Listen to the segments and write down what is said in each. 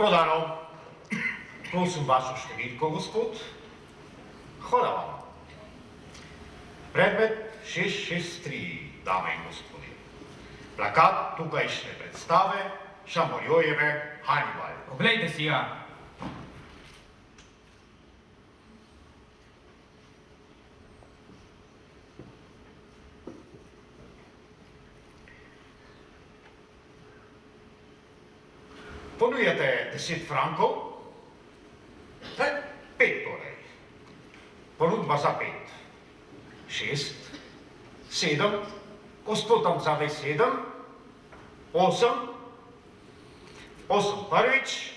Prodano. Prosim vašo številko, gospod. Hvala vam. Predmet 663, dame in gospodje. Plakat tukajšnje predstave Šamorjojeve Hannibal. Oglejte si ga. Ponujate 10 frankov? 5 torej. Ponudba za 5. 6, 7, gospod tam zave 7, 8, 8 prvič,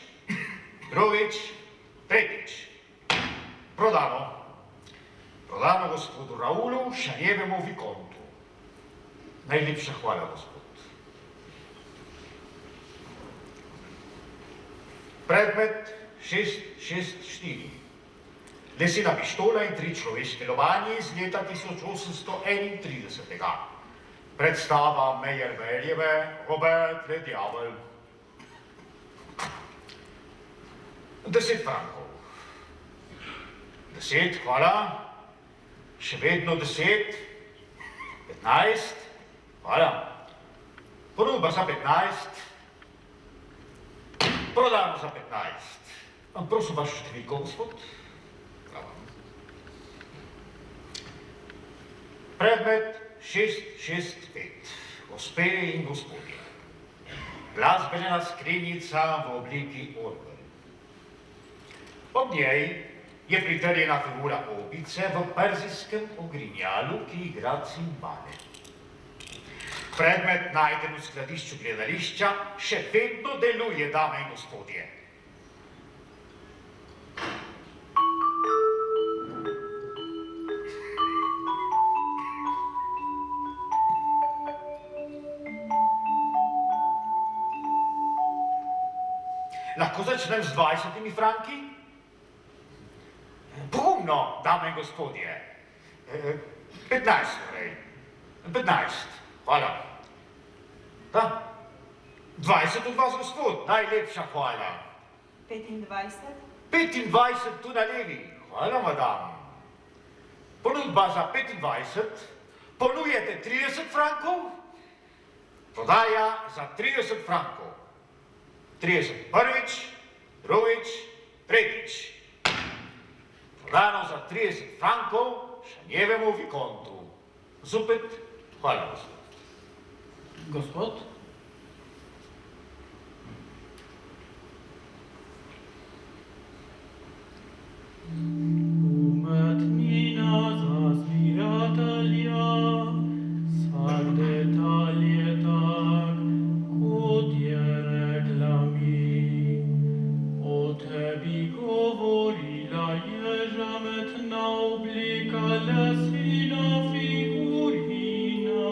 drugič, tretjič. Prodano. Prodano gospodu Raulu Šanjevemu Vikontu. Najlepša hvala, gospod. Predmet 664. Lesena pištola in 3 človeške lovanje iz leta 1831. Predstava Meyerbeerjeve Robert le Diabel. 10 frankov. 10, hvala. Še vedno 10. 15, hvala. Ponudba za 15. Prodano za 15. Prosim vašo številko, gospod. Predmet 665. Gospe in gospodje. Glasbena skrinjica v obliki orgel. Ob njej je pritrjena figura opice v perzijskem ogrinjalu, ki igra cimbale. Predmet, najden v skladišču gledališča, še vedno deluje, dame in gospodje. Lahko začnem z 20 franki? Pogumno, dame in gospodje. 15 torej. 15. Hvala. Da? 20 od vas, gospod. Najlepša hvala. 25. 25 tu na levi. Hvala, madam. Ponudba za 25. Ponujete 30 frankov? Prodaja za 30 frankov. 30 prvič, drugič, tretjič. Prodano za 30 frankov Šanjevemu Vikontu. Zopet, hvala, gospod. Gospod? Umetnina za zbiratelja, vsak detalj je tak, kot je rekla mi. O tebi govorila je žametna oblika, lesina figurina.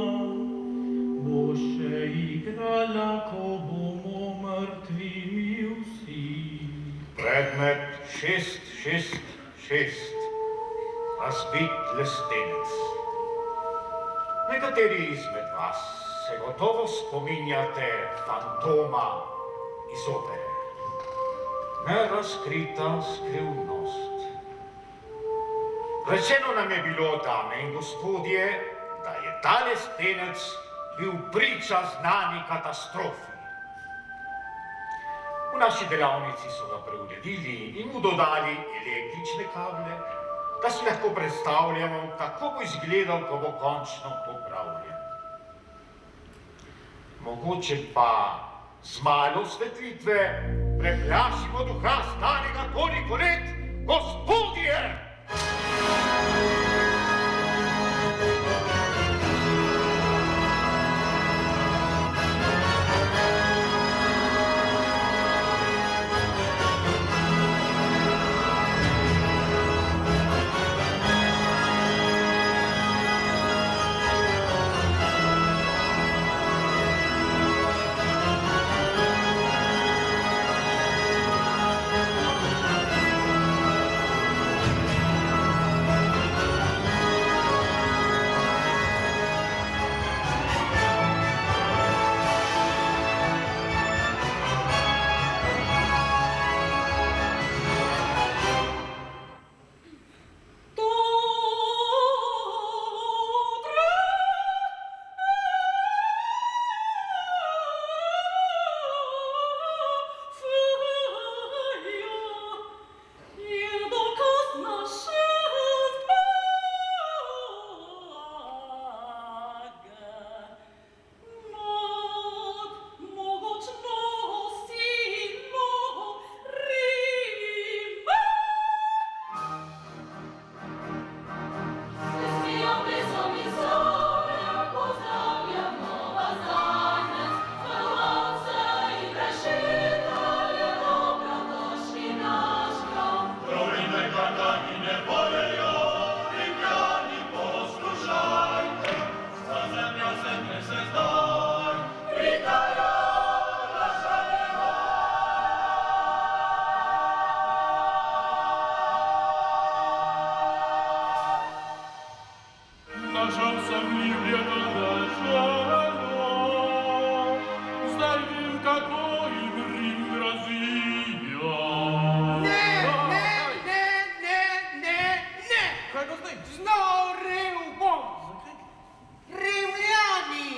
Bo še igrala, ko bomo mrtvi mi vsi. Predmet 666. Razbit lestenec. Nekateri izmed vas se gotovo spominjate fantoma iz opere. Nerazkrita skrivnost. Rečeno nam je bilo, dame in gospodje, da je ta lestenec bil priča znani katastrofi. V naši delavnici so ga preuredili in mu dodali električne kable, da si lahko predstavljamo, kako bo izgledal, ko bo končno popravljen. Mogoče pa z malo osvetlitve preplašimo duha starega toliko let, gospodje! Našel sem ljubljeno deželo, zdaj vem, kako jim Rim grozijo. Kaj to zdaj? Znorel bom! Rimljani!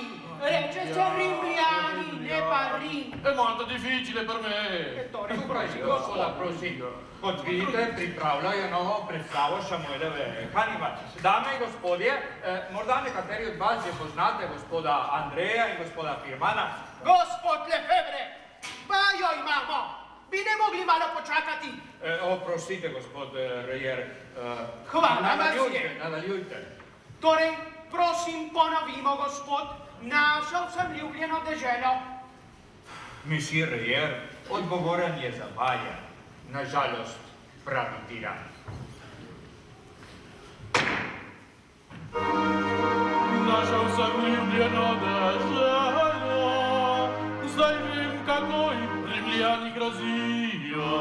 Reče se Rimljani, ne pa Rim. È molto difficile per me. Gospoda, prosim. Kot vidite, pripravljajo novo predstavo Šamuelove Haniva. Dame in gospodje, morda nekateri od vas že poznate gospoda Andreja in gospoda Firmana. Gospod Lefebvre, vajo imamo! Bi ne mogli malo počakati? Oprostite, gospod Rejer. Hvala, Nadaljujte. Torej, prosim, ponovimo, gospod, našel sem ljubljeno deželo. Monsieur Rejer, odgovoren je zavajan. Nažalost, pravi tiran. Našel sem ljubljeno deželo, zdaj vem, kako jim Rimljani grozijo.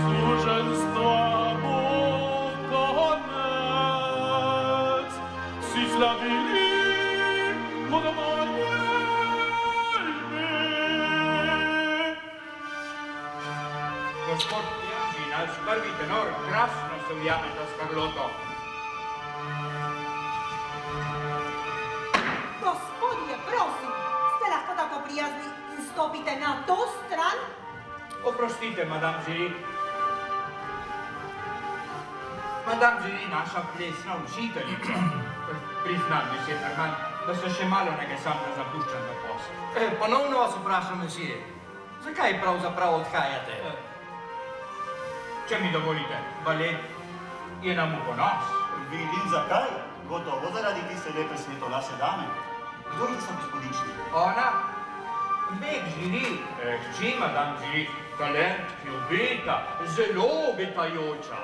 Suženstva bo konec, si slavili bodo moje ime. Gospod Janži, naš prvi tenor, krasno se ujameta s Karloto. Gospodje, prosim, ste lahko tako prijazni in stopite na to stran? Oprostite, madame Žiri. Madame Žiri, naša plesna učiteljica. Priznam, monsieur Ferman, da sem še malo nekaj sam ne zapuščam za posel. Ponovno vas vprašam, mesije, zakaj pravzaprav odhajate? Če mi dovolite, balet je nam v ponos. Vidim zakaj. Gotovo zaradi tiste lepe svetolase dame. Kdo je za gospodični? Ona, dveh Žiri, hči madame Žiri, talent, ki obeta, zelo obetajoča.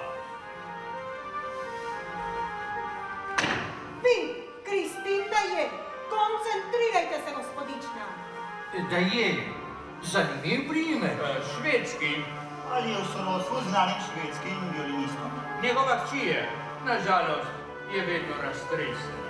Vi, Kristin, da je, koncentrirajte se, gospodična. Da je zanimiv primer. Švedski, Ali je v sorodstvu znanim švedskim violinistom? njegova hči je, nažalost, je vedno raztresena.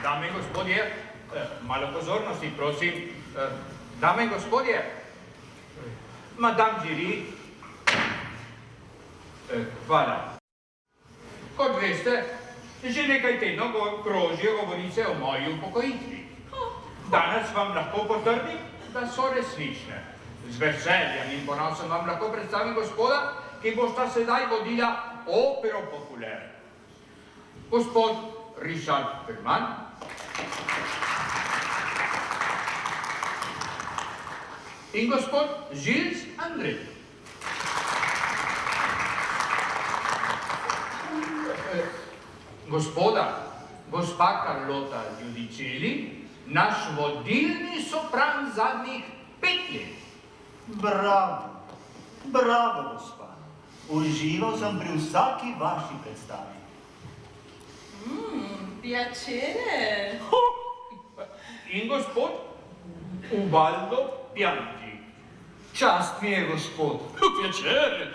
Dame in gospodje, malo pozornosti, prosim. Dame in gospodje, madame Žiri, hvala. Kot veste, že nekaj tednov krožijo govorice o moji upokojitvi. Danes vam lahko potrdim, da so resnične. Z veseljem in ponosom vam lahko predstavim gospoda, ki bosta sedaj vodila opero populaire. Gospod Richard Ferman in gospod Gilles André. Gospa Carlota Giudicelli, naš vodilni sopran zadnjih 5 let. Bravo, bravo, gospa. Užival sem pri vsaki vaši predstavi. Piacere. In gospod Ubaldo Pianti. Čast mi je, gospod. Piacere.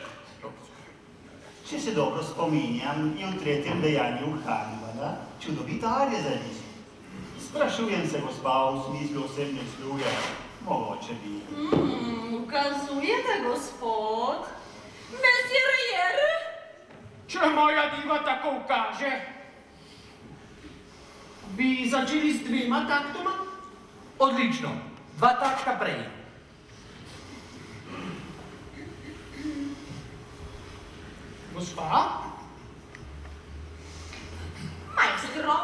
Če se dobro spominjam, je v tretjem dejanju Hannibala čudovita arija za ris. Sprašujem se, gospa, v smislu osebne sluge, mogoče bi. Ukazujete, gospod? Mesirjer? Če moja diva tako kaže, bi začeli z 2 taktoma? Odlično. 2 takta prej. Gospa? Maestro?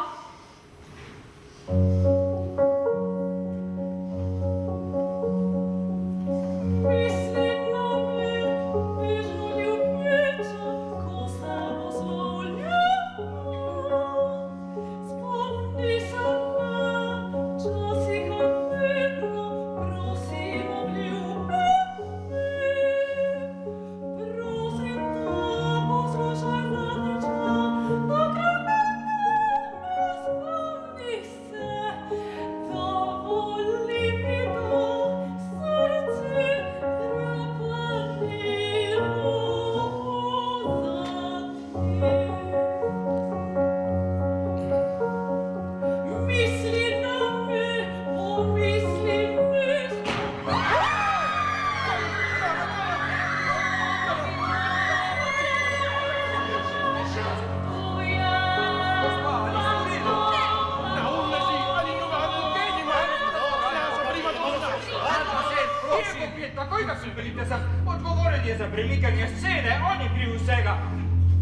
Takoj ga se berite za odgovoren je za premikanje scene, on je kriv vsega.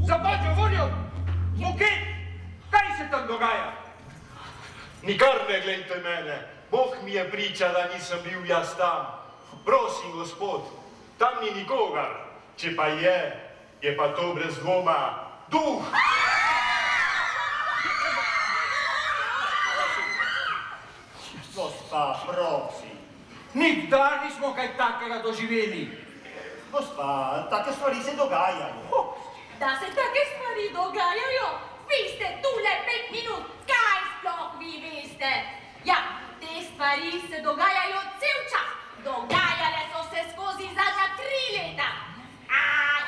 Za božjo voljo, Buket, kaj se tam dogaja? Nikar ne gledajte mene, Bog mi je priča, da nisem bil jaz tam. Prosim, gospod, tam ni nikogar. Če pa je pa to brez dvoma duh. Gospa, prosim. Nikdar nismo kaj takega doživeli. Gospa, take stvari se dogajajo. Da se take stvari dogajajo? Vi ste tule 5 minut, kaj sploh vi veste? Ja, te stvari se dogajajo cel čas. Dogajale so se skozi zadnja 3 leta.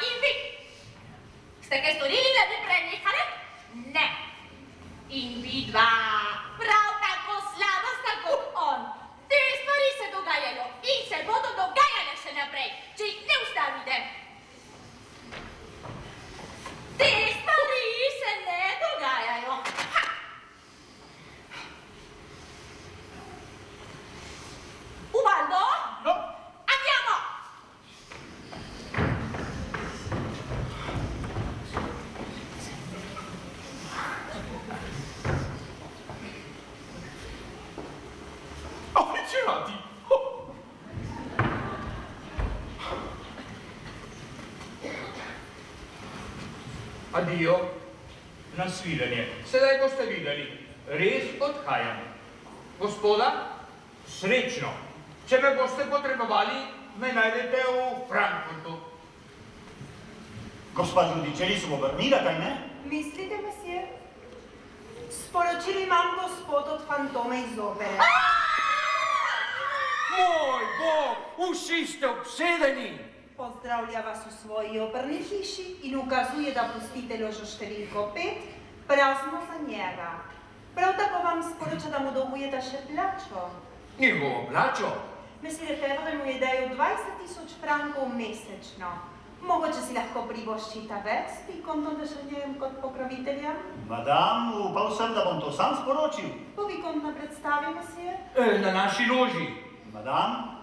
In vi? Ste kaj storili, da bi prenehali? Ne. In vi dva, prav tako slaba sta kot on. Te stvari se dogajajo in se bodo dogajale še naprej, če jih ne ustavite. Te stvari se ne dogajajo. Ha! Ubaldo? No, Andiamo! affezionati. Oh. Addio, nasvidenje. Sedaj boste videli, res odhajam. Gospoda, srečno. Če me boste potrebovali, me najdete v Frankfurtu. Gospa Žudičeli se bo vrnila, kaj ne? Mislite, mesje? Sporočili imam gospod od fantome iz opere. Moj Bog, vsi ste obsedeni. Pozdravlja vas v svoji operni hiši in ukazuje, da pustite ložo številko 5 prazno za njega. Prav tako vam sporoča, da mu dolgujete še plačo. Njegovo plačo? Mesje Lefebvre mu je dajal 20.000 frankov mesečno. Mogoče si lahko privoščita več s Vikontom Dešenjem kot pokroviteljem? Madam, upal sem, da bom to sam sporočil. Bo Vikont na predstavi, mesje? Na naši loži. Madam,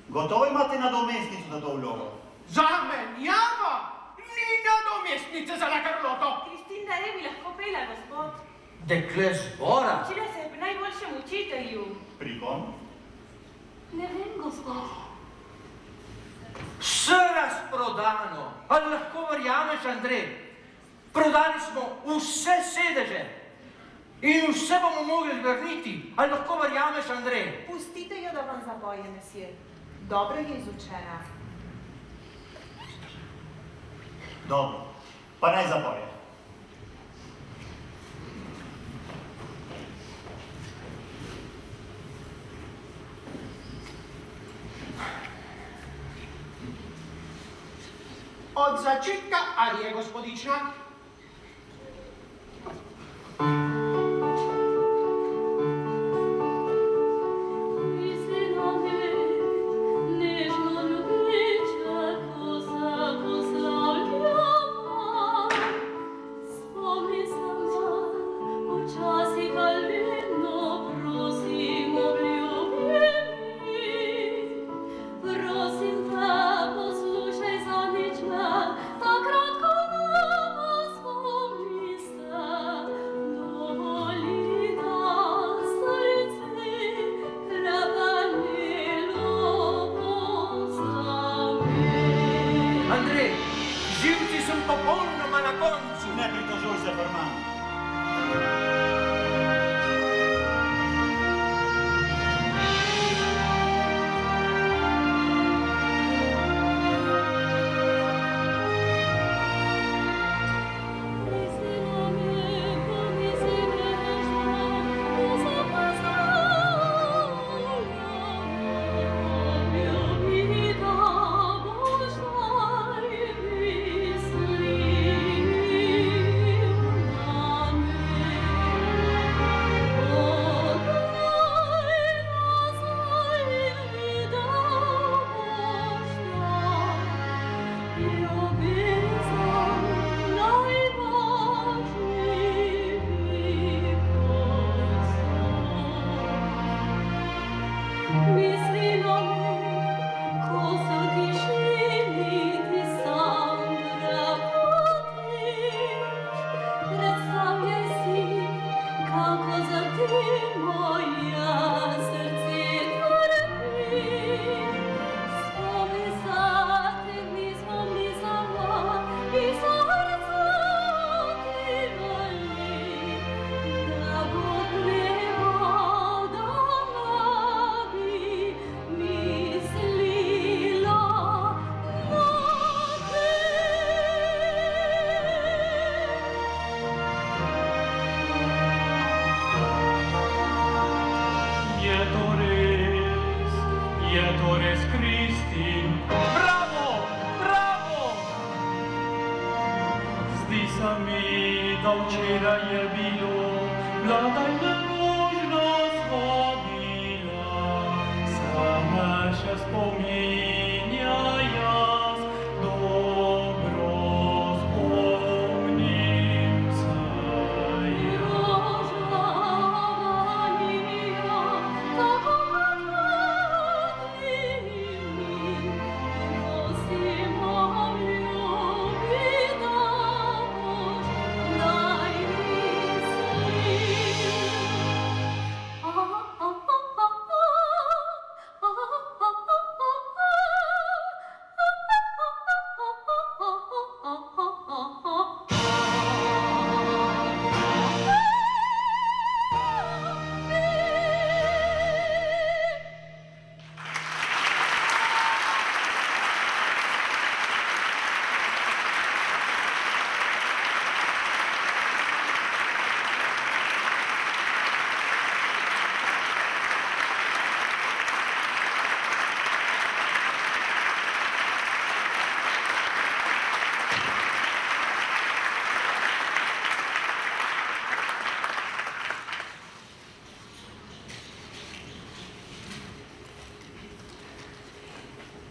gotovo imate nadomestnico za to vlogo. Zamenjava! Ni nadomestnice za La Carloto! Kristina ne bi lahko pela, gospod. Dekle zbora. Učila se je pri najboljšem učitelju. Pri kom? Ne vem, gospod. Vse razprodano. Ali lahko verjameš, Andrej? Prodali smo vse sedeže. In vse bomo mogli vrniti. Ali lahko verjameš, Andrej? Pustite jo, da vam zapoje, mesje. Dobro je izučena. Dobro, pa naj zapoje. Od začetka arije, gospodična. Andrej, živci so popolnoma na koncu. Ne pritožuj se, Farman. Ietores Christi. Bravo! Bravo! Zdi se mi, da včeraj je bilo, vlada je možno zvonila, sama še spominja jaz, dobro spomnim se.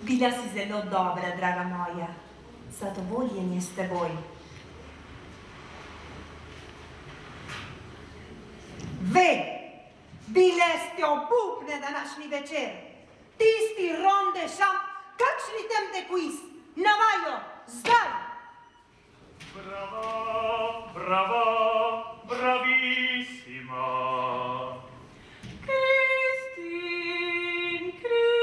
Bila si zelo dobra, draga moja. Zadovoljen je s teboj. Ve, bile ste obupne današnji večer. Tisti ronde šam, kakšni temte quiz. Navajo, zdaj! Brava, brava, bravissima. Odkryj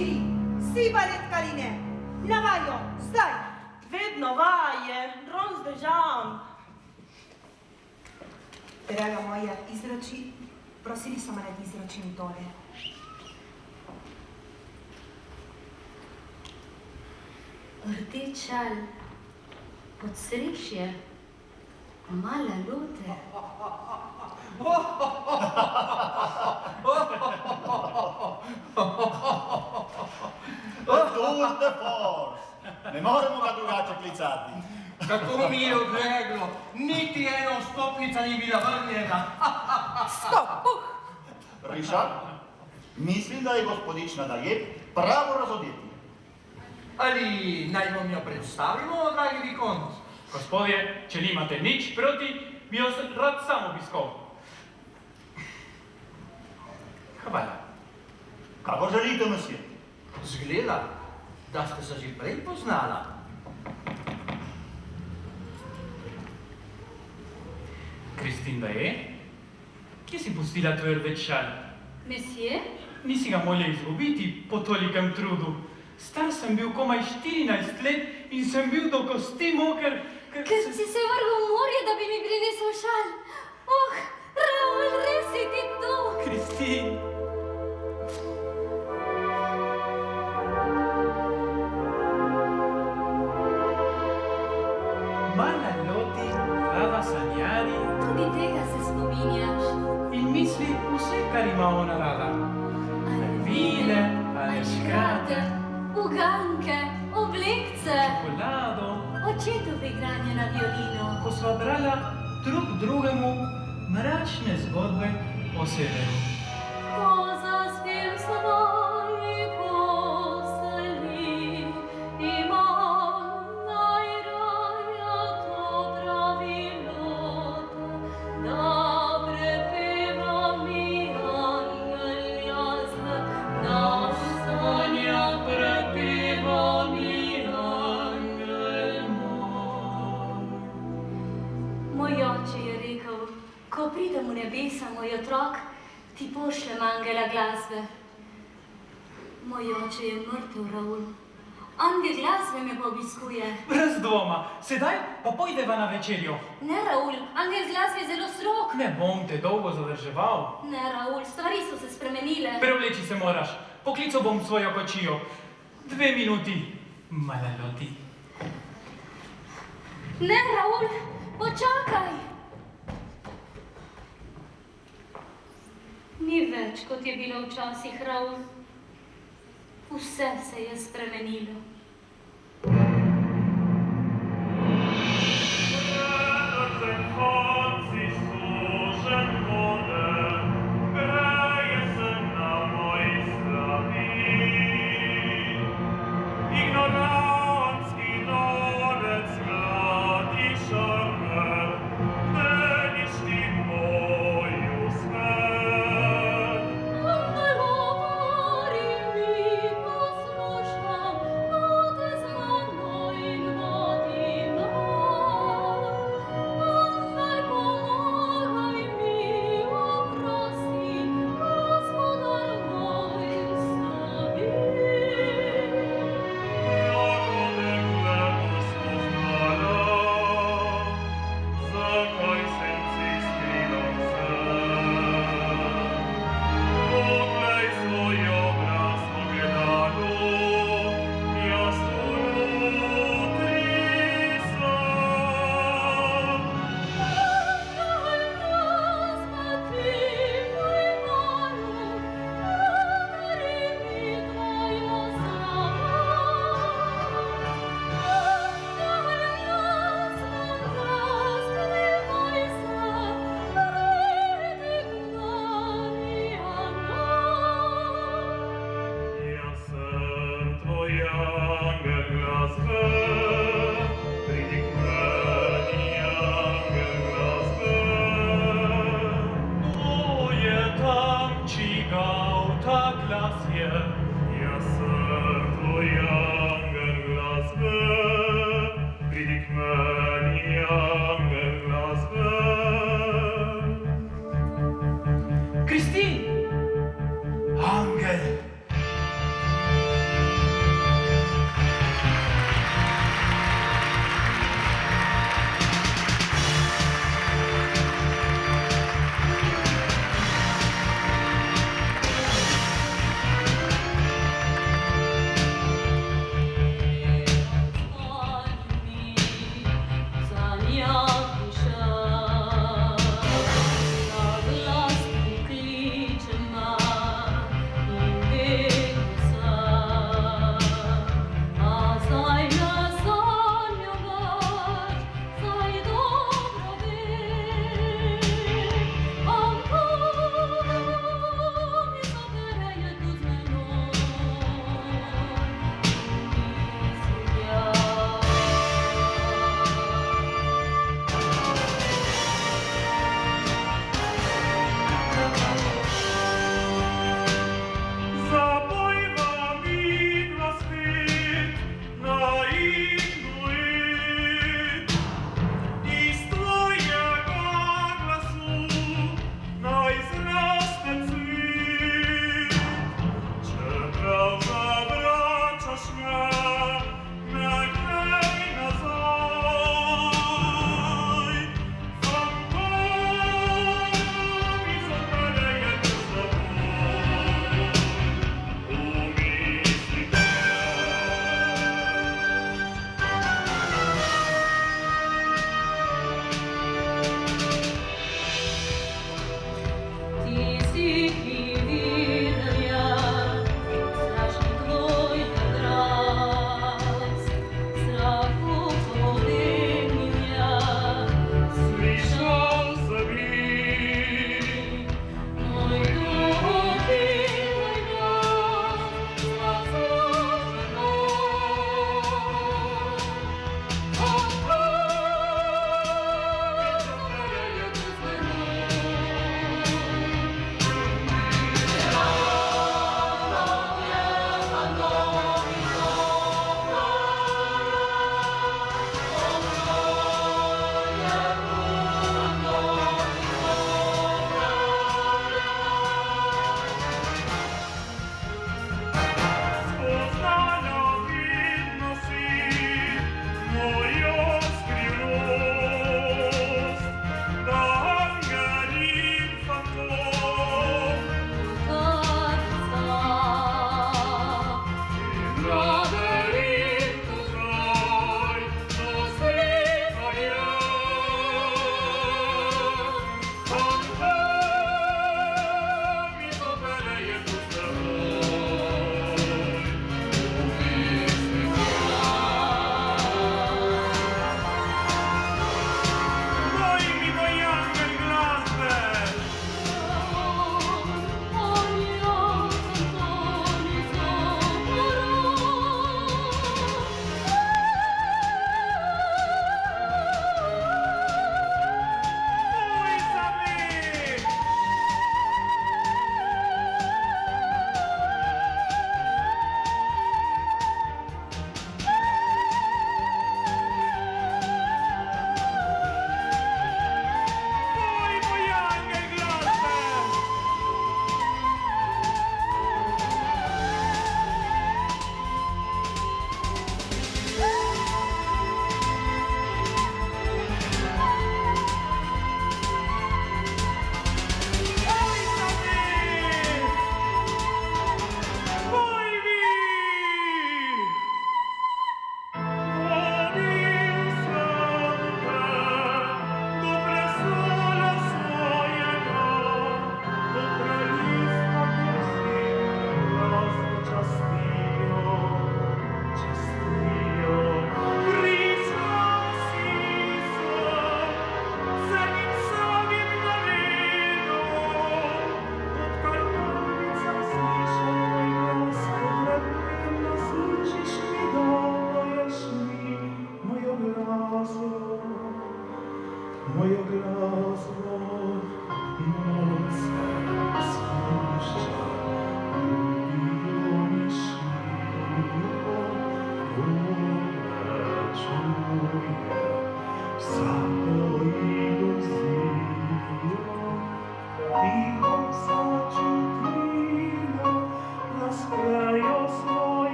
Širi, si balet Kaline. Na vajo, zdaj. Vedno vaje, ron zdržam. Draga moja, izroči, prosili so me, da izročim tole. Rdeč šal, podsrešje, mala lote. Tour de force. Ne moremo ga drugače klicati. Kako mi je odleglo, niti ena stopnica ni bila vrnjena. Stop, Richard, mislim, da je gospodična Daje pravo razodeti. Ali naj vam jo predstavimo, dragi vikont? Gospodje, če nimate nič proti, bi jo rad sam obiskal. Hvala. Kako želite, monsieur? Zgleda, da ste se že prej poznala. Kristin Daje, kje si pustila tvoj rdeč šal? Mesje? Nisi ga mogla izgubiti po tolikem trudu. Star sem bil komaj 14 let in sem bil do kosti moker, ker Ker si se vrgel v morje, da bi mi prinesel šal. Oh, Raul, res si ti tu. Kristin. Mala loti, prava sanjari Tudi tega se spominjaš. in misli vse, kar ima ona rada. Vile, ali škrate, uganke, oblekce, čokolado, očetove igranje na violino. ko sva brala drug drugemu mračne zgodbe o severu. Ko zaspim svoji postelji, imam najraja to pravilo, da prepeva mi angel jasne, da sanja prepeva mi angel moj. Moj oče je rekel, ko pridem v nebesa, moj otrok, ti pošljem angela glasbe. Moj oče je mrtev, Raul. Angel glasbe me pa obiskuje. Brez dvoma, sedaj pa pojdeva na večerjo. Ne, Raul, angel glasbe je zelo strog. Ne bom te dolgo zadrževal. Ne, Raul, stvari so se spremenile. Prevleči se moraš, poklical bom svojo kočijo. 2 minuti, mala loti. Ne, Raul, počakaj. Ni več, kot je bilo včasih, Raul. Vse se je spremenilo. Kristin! Angel!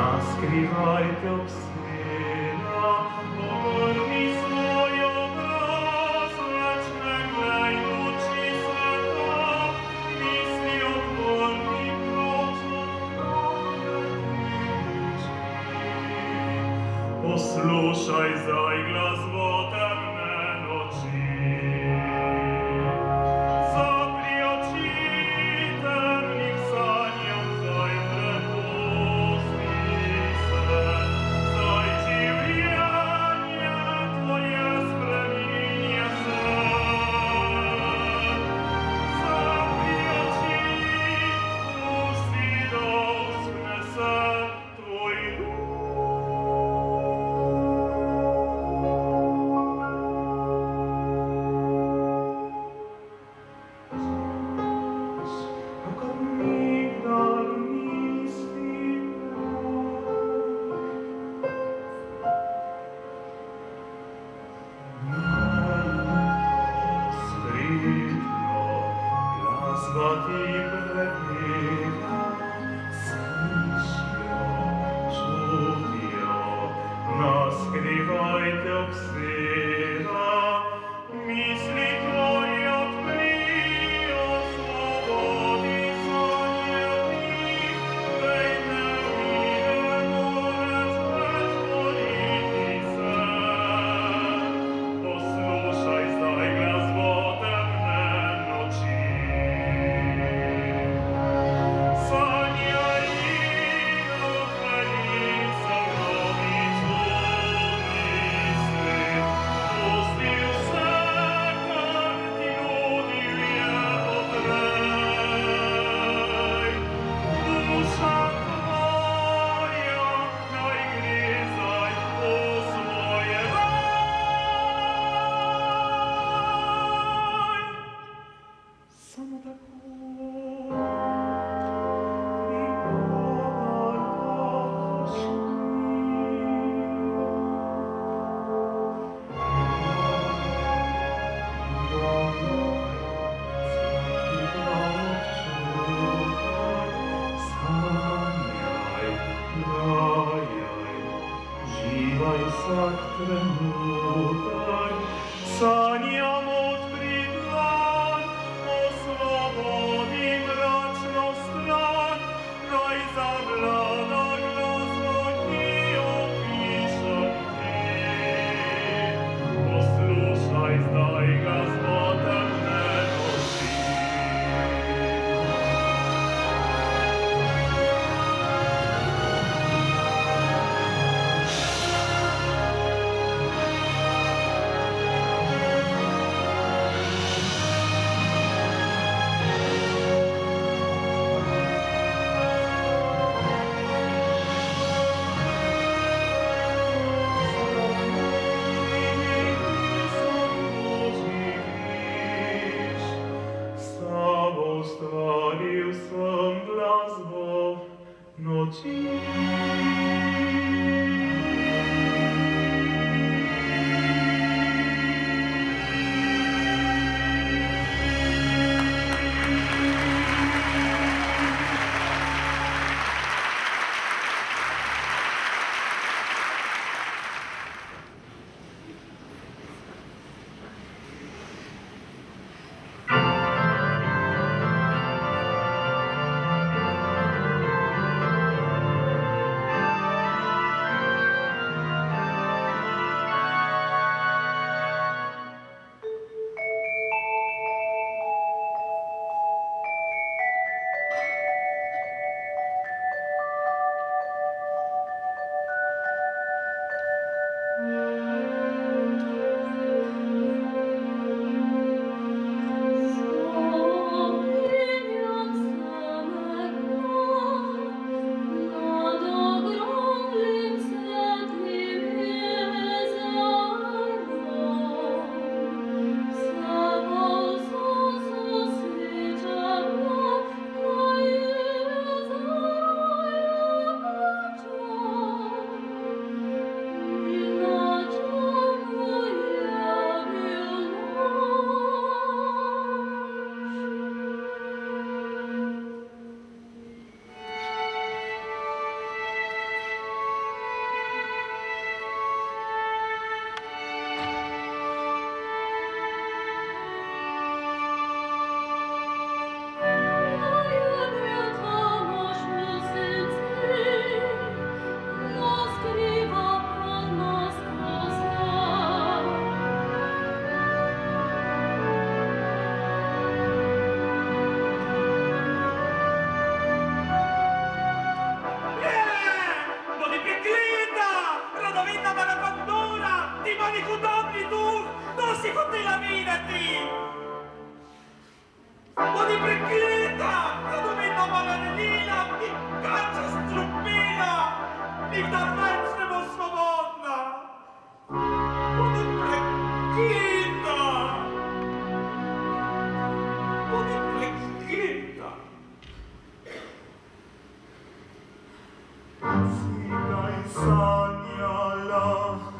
Naskrivaj te obsena, pogrni svoj obraz, već ne glej luči sveta, misli odvorni proč od poslušaj zdaj glas vodene noči. Zapri oči temnih sanjam, zdaj prepusti se, zdaj življenje tvoje spreminja se. Zapri oči, pusti da uskne se tvoj Skrivajte obseda, misli tvoje odkri, o svobodi sanjati, vej ne moreš več boriti se. Poslušaj zdaj glas vodene noči. Sanjaj dokleri sa mnogi čudni svet, pusti vse, kar ti nudil je poprej. Duša tvoja naj gre zdaj po svoje raj. Samo tako vsak trenutek sanjam odkrit dan, o svobodi mračno stran, naj zavlada glasba, ki opišem ti. Poslušaj zdaj glas vodene noči. Stvaril sem glasbo noči. plakati! Bodi prekleta! Radovedno balerina, ki kača strupina! Nikdar več ne bo svobodna! Bodi prekleta! Bodi prekleta! Sila in sanjala,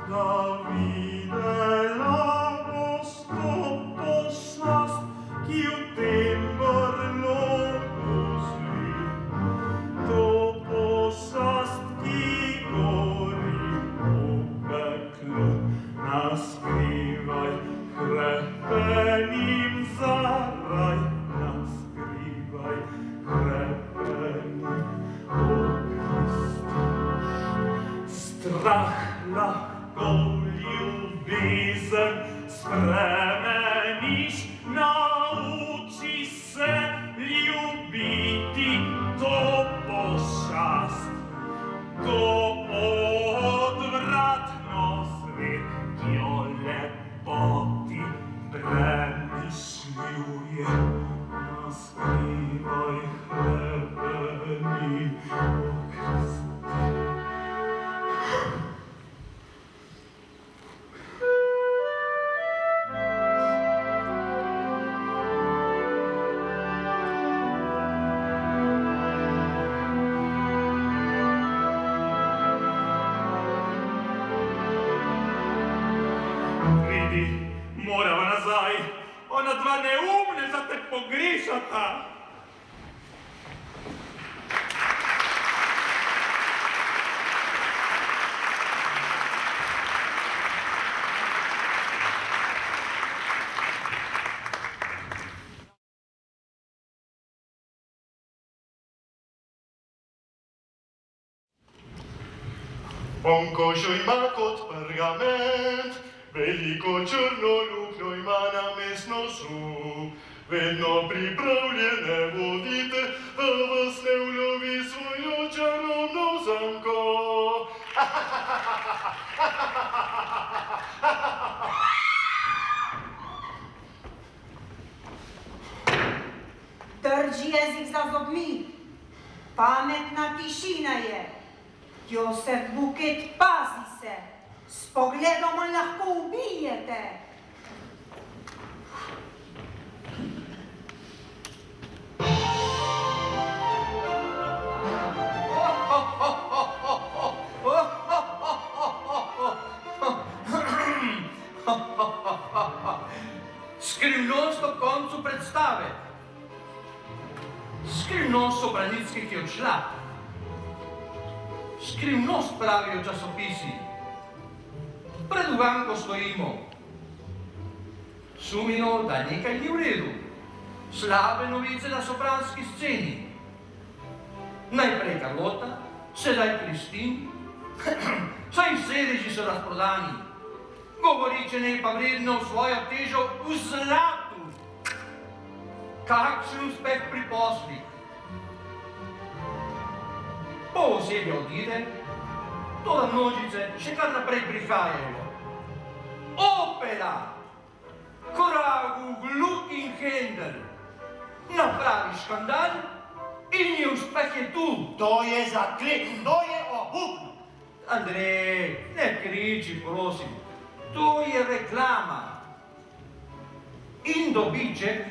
da videla boš to pošast, ki v tem brlogu živi. To pošast, ki gori po peklu, naskrivaj hrepenim zaraj, naskrivaj hrepenim, o Kristu. Strah lahko ljubezen spremeniš, nauči se ljubiti to pošast, to odvratno zver, ki o lepoti premišljuje. Naskrivaj hrepenim, o Kristu. Vidi, morava nazaj, ona dva neumneža te pogrešata. Un kožo ima kot pergament, veliko črno luknjo ima na mesnosu. Vedno pripravljene vodite, da vas ne ulovi svojo čarobno zanko. Drži jezik za zobmi. Pametna tišina je. Josef Buket, pazi se. S pogledom lahko ubijete. Skrivnost ob koncu predstave. Skrivnost Sobranicki, ki je odšla. Skrivnost pravijo časopisi. Pred uganko stojimo. Sumimo, da nekaj ni v redu. Slabe novice na sopranski sceni. Najprej Karlota, sedaj Kristin. Saj sedeži so razprodani. Govoričenje pa vredno svojo težo v zlatu. Kakšen uspeh pri poslih. Pol osebja odide, toda množice še kar naprej prihajajo. Opera! Koragu, Gluck in Händel. Napravi škandal in je uspeh je tu. To je zaklet, to je obupno. Andrej, ne kriči, prosim. To je reklama. In dobiček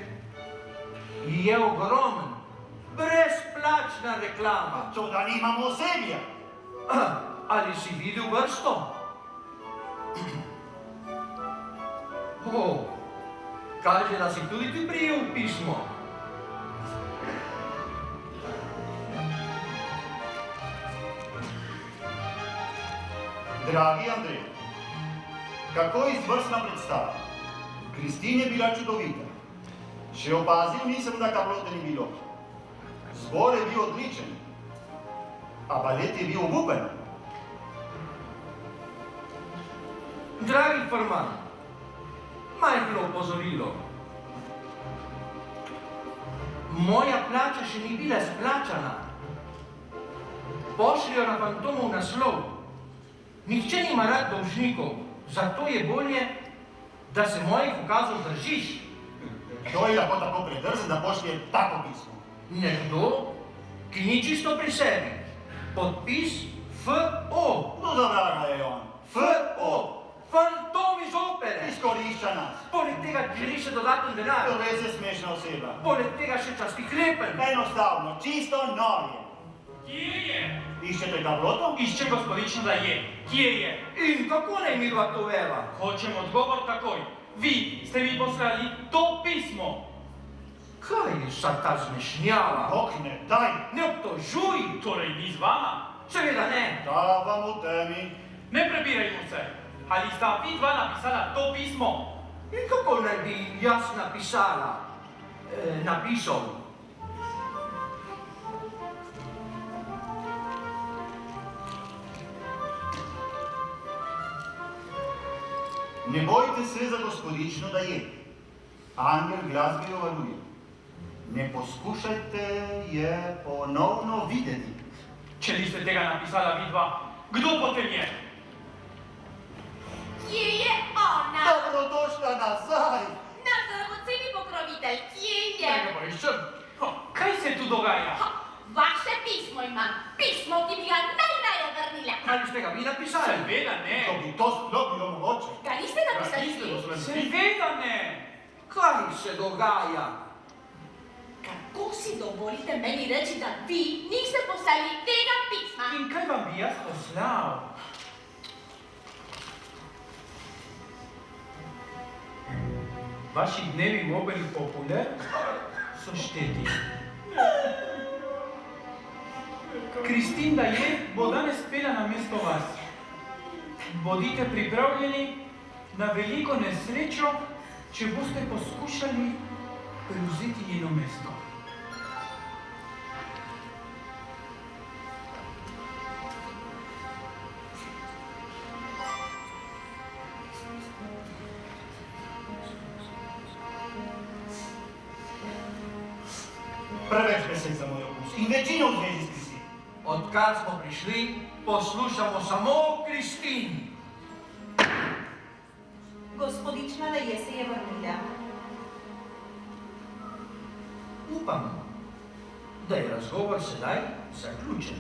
je ogromen. Brezplačna reklama. To da nimamo osebja. Ali si videl vrsto? Kaže, da si tudi ti prijel pismo. Dragi Andrej, kako izvrstna predstava. Kristin je bila čudovita. Še opazil nisem, da Karlote ni bilo. Zbor je bil odličen, a balet je bil obupen. Dragi Forman, majhno opozorilo. Moja plača še ni bila splačana. Pošljajo na Fantomov naslov. Nihče nima rad dolžnikov, zato je bolje, da se mojih ukazov držiš. Kdo je lahko tako predrzen, da pošlje tako pismo? Nekdo, ki ni čisto pri sebi. Podpis F.O. No, za vraga je on. F.O. Fantom iz opere. Izkorišča nas. Poleg tega želi še dodaten denar. To res je smešna oseba. Poleg tega še časti hlepen. Enostavno, čisto nor je. Kje je? Iščete Karloto? Išče gospodično da je. Kje je? In kako naj mi to veva? Hočem odgovor takoj. Vi ste mi poslali to pismo. Kaj je vsa ta zmešnjava? Bog ne daj. Ne obtožuj. Torej ni z vama? Seveda ne. Da vam v temi. Ne prebirajmo se. Ali sta vidva napisala to pismo? In kako naj bi jaz napisala? Napisal. Ne bojte se za gospodično da je. Angel glasbi jo varuje. Ne poskušajte je ponovno videti. Če niste tega napisala vidva, kdo potem je? Kje je ona? Dobrodošla nazaj. Naš dragoceni pokrovitelj, kje je? Pa iščem. Kaj se tu dogaja? Vaše pismo imam. Pismo, ki bi ga najraje vrnila. Ali ste ga vi napisali? Seveda ne. To bi to sploh bilo mogoče. Ga niste napisali vi? Seveda ne. Kaj se dogaja? Kako si dovolite meni reči, da vi niste poslali tega pisma? In kaj vam bi jaz poslal? Vaši dnevi Mobile Popular so šteti. Kristin da je, bo danes pela na mesto vas. Bodite pripravljeni na veliko nesrečo, če boste poskušali prevzeti njeno mesto. Preveč besed za moj okus in večino v zvezi s Kristin. Odkar smo prišli, poslušamo samo Kristin. Gospodična da je se je vrnila. Upam, da je razgovor sedaj zaključen.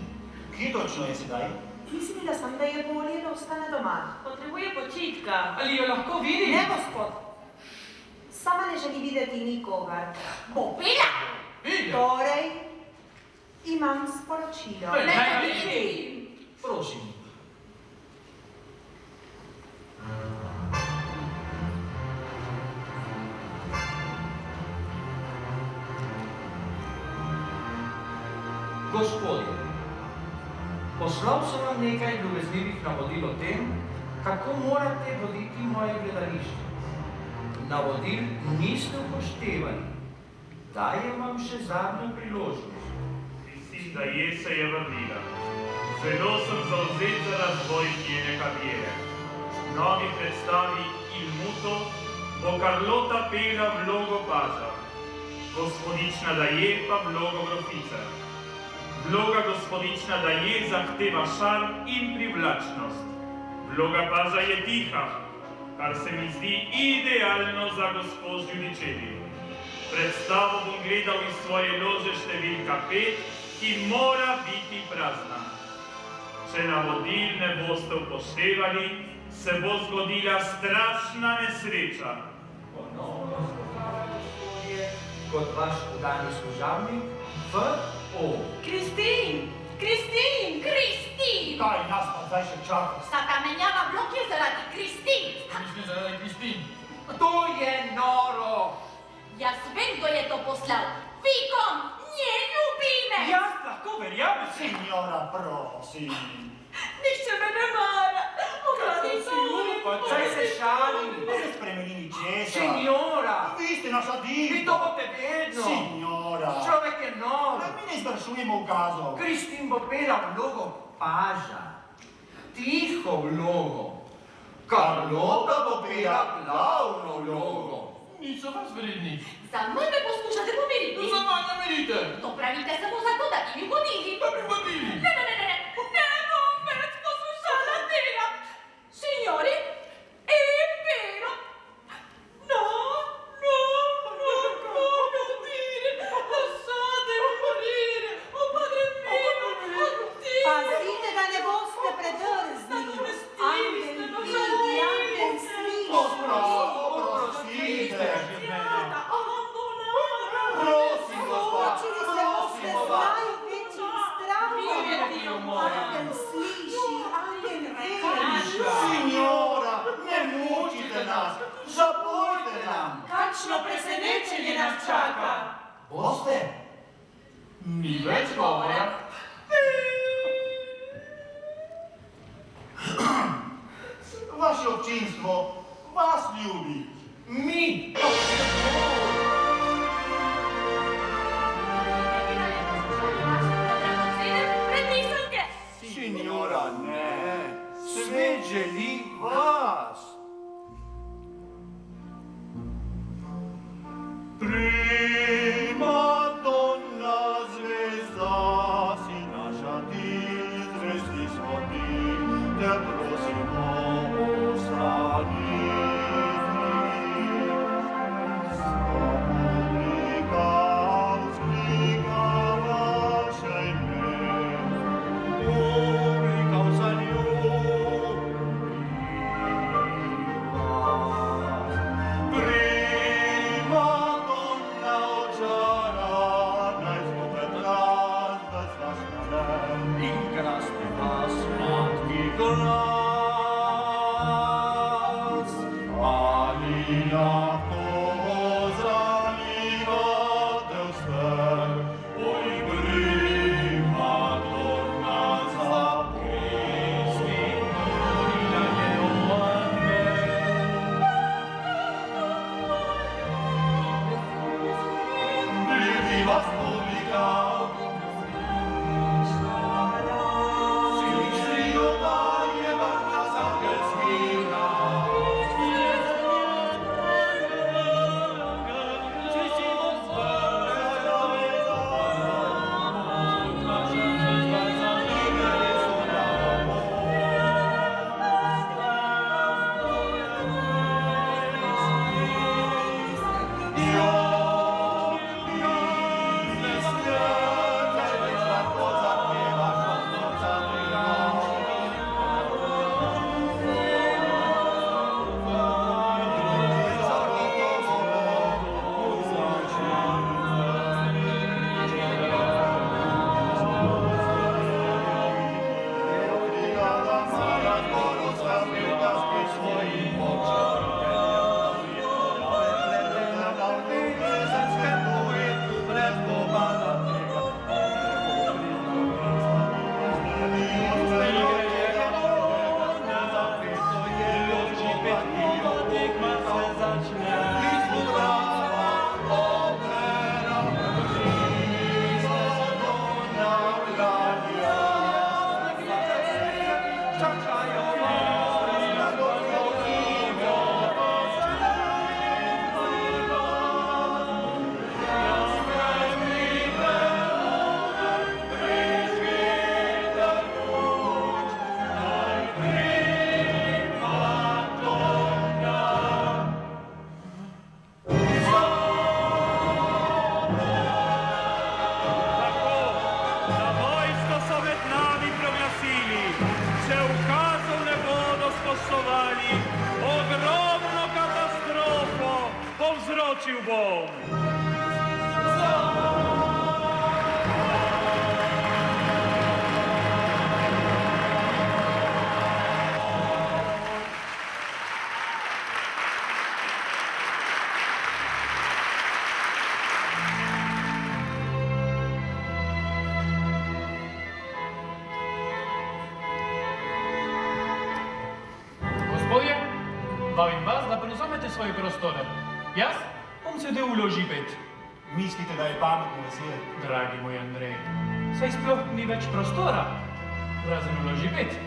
Kje točno je sedaj? Mislila sem, da je bolje, da ostane doma. Potrebuje počitka. Ali jo lahko vidim? Ne, gospod. Sama ne želi videti nikogar. Bo pela? Torej, imam sporočilo. Naj vidim. Prosim. Gospodje, poslal sem vam nekaj ljubeznivih navodil o tem, kako morate voditi moje gledališče. Navodil niste upoštevali. Dajem vam še zadnjo priložnost. Mislim, da je se je vrnila. Zelo sem zavzet za razvoj njene kariere. V novi predstavi Il Muto bo Karlota pela vlogo paža, gospodična Daje pa vlogo grofice. Vloga gospodična Daje zahteva šarm in privlačnost. Vloga paža je tiha, kar se mi zdi idealno za gospo z Judičevi. Predstavo bom gledal iz svoje lože številka 5, ki mora biti prazna. Če navodil ne boste upoštevali, se bo zgodila strašna nesreča. Ponovno spoznavam, gospodje, kot vaš udani služabnik, V.O. Kristin! Kristin! Kristin! Kaj nas pa zdaj še čaka? Sta ta menjava blok je zaradi Kristin. Mislim zaradi Kristin. To je noro! Jaz vem, kdo je to poslal. Fikom! Ne ljubi me! Jaz lahko verjamem. Signora, prosim. Nihče me ne mara. Okradi si upate? Saj se šali! Ne spremeni ničesar. Signora! Vi ste naša Vi diva. to boste vedno! Signora. Človek je nor! Da mi ne izvršujemo ukazov. Kristin bo pela vlogo paža. Tiho vlogo. Karlota bo pela glavno vlogo. Niso vas vredni. Za mene poskušate pomiriti. Za manja merite. To pravite samo zato, da bi mi vodili. Da bi vodili. Ne bom več poslušala tega. Signori, è vero. nas, zapojte nam. Kakšno presenečenje nas čaka. Boste? Ni več govora. Vaše občinstvo vas ljubi. Mi! Signora, ne, svet želi vas. Prima donna zvezda, si naša ti, zvezdi smo ti, te prosimo ostani. Publika vzklika vaše ime, publika zaljubi vas. Prima donna očara, naj zgubet raz, da znaš namen. In krasni vas, sladki glas. Ali lahko zalivate vse, oj, prima donna zapesti, molila je o Ljubi vas publika, slišijo, da je vaš glas angelskega. Ogromno katastrofo povzročil bom. Gospodje, vabim vas, da prevzamete svoje prostore. Jaz bom sedel v loži 5. Mislite, da je pametno vesel? Dragi moj Andrej, saj sploh ni več prostora, razen v loži 5.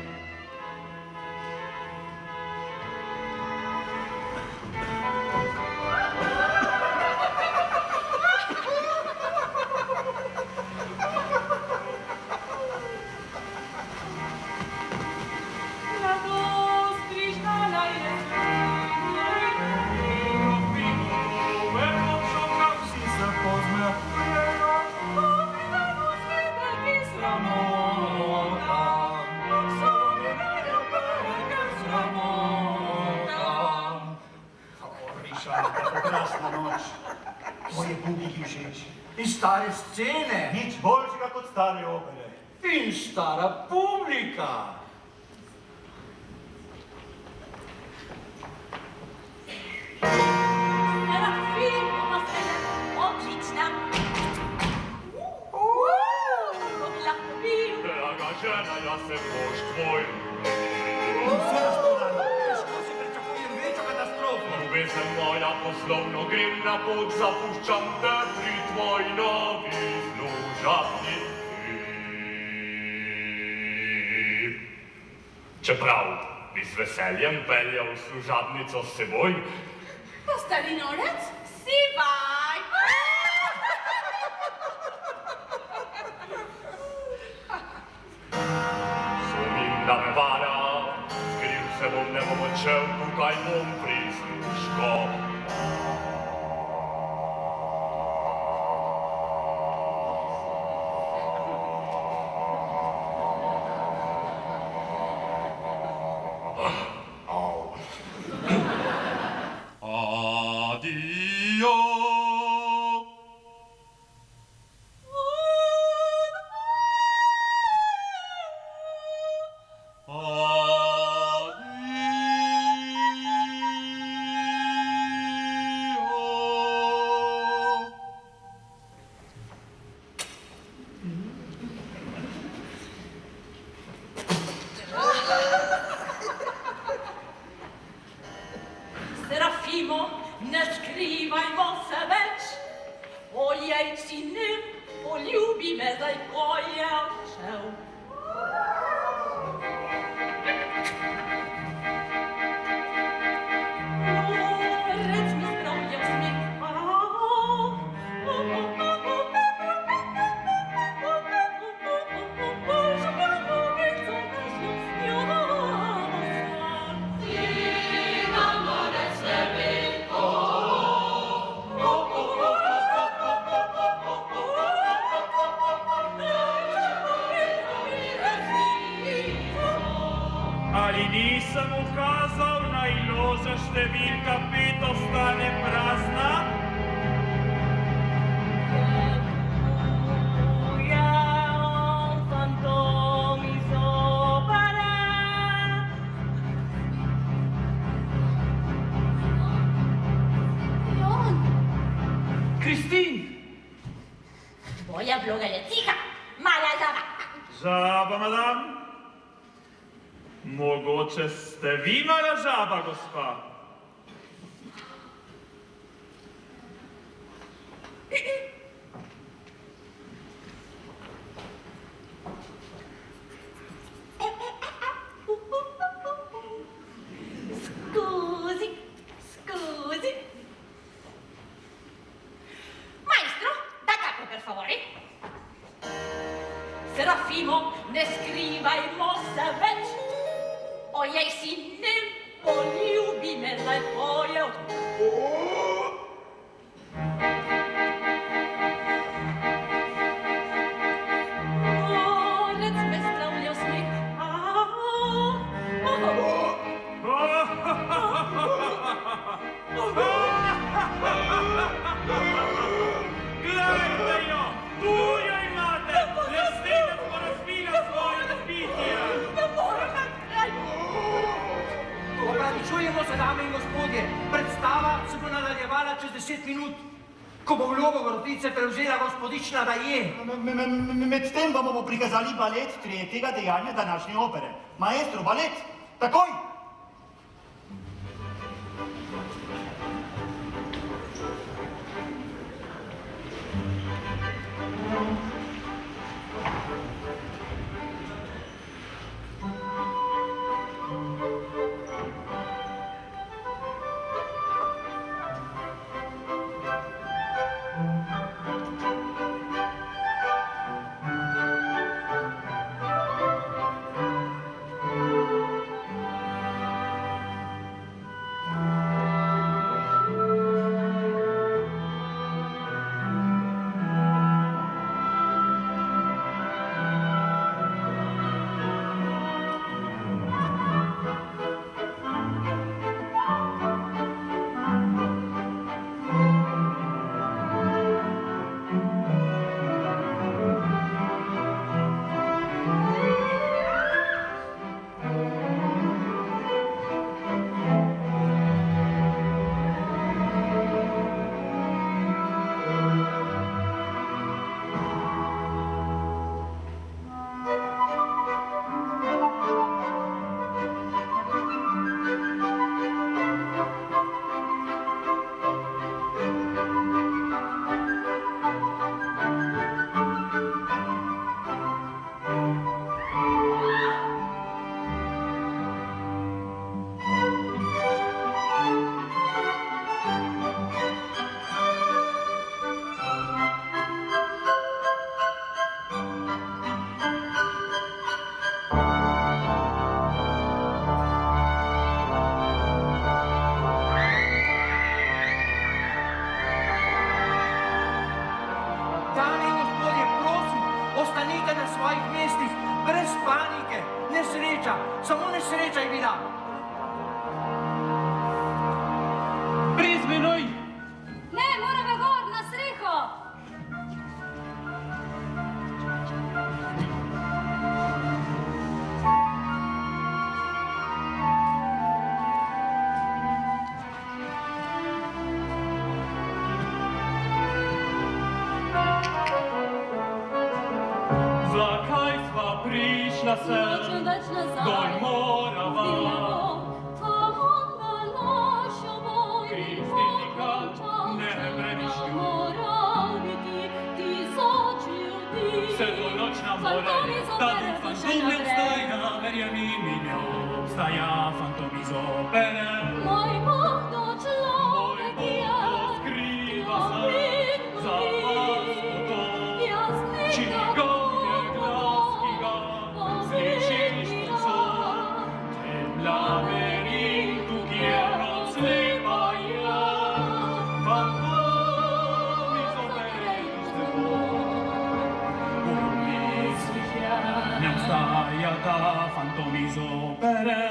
Krasna noč. Moje publiki všeč. In stare scene. Nič boljšega kot stare opere. In stara publika. svoj. Vse razporano. Težko si pričakujem večjo katastrofo. Ljubezen moja poslovno grem na pot, zapuščam te pri tvoji novi služabnici. Čeprav bi z veseljem peljal služabnico s seboj, Pa stari norec, sivaj! sumim, da me vara, skril se bom, ne bom odšel, tukaj bom prisluško. Addio. Addio. Serafimo, ne skrivajmo se več. Ojej, sinem, poljubi me zdaj, ko je odšel. Norec mi spravlja smeh. Ali nisem ukazal, naj loža številka 5 ostane prazna? Kristin! Moja vloga je tiha, mala žaba. Žaba, madam? Mogoče ste vi mala žaba, gospa? Scusi, scusi. Maestro, da capo per favore. Serafimo, ne skrivajmo se več. Ojej, sinem, poljubi me zdaj, ko je odšel. Norec me spravlja v smeh. Glejte jo, tu jo imate, lesena smo razvila svoje napitje. Ne morem naprej. Opravičujemo se, dame in gospodje. Predstava se bo nadaljevala čez 10 minut, ko bo vlogo grofice prevzela gospodična Daje. Medtem vam bomo prikazali balet tretjega dejanja današnje opere. Maestro, balet, takoj! nesreća, samo nesreća je bila. Prizmenoj! Ne, morava gor na streho. Zakaj sva prišla sem, dol morava, Kristinika, ne premišlju. Se do nočna more, ta del fantom ne obstaja, verjemi mi ne obstaja, fantomi zopere. Moj Bog skriva se za vas to, čigov je glas, ki ga slišiš povsod. Tem labirintu, kjer noc slepa je, fantomi zoberejo s teboj. V mislih je, ne obstaja ta fantomi zopere.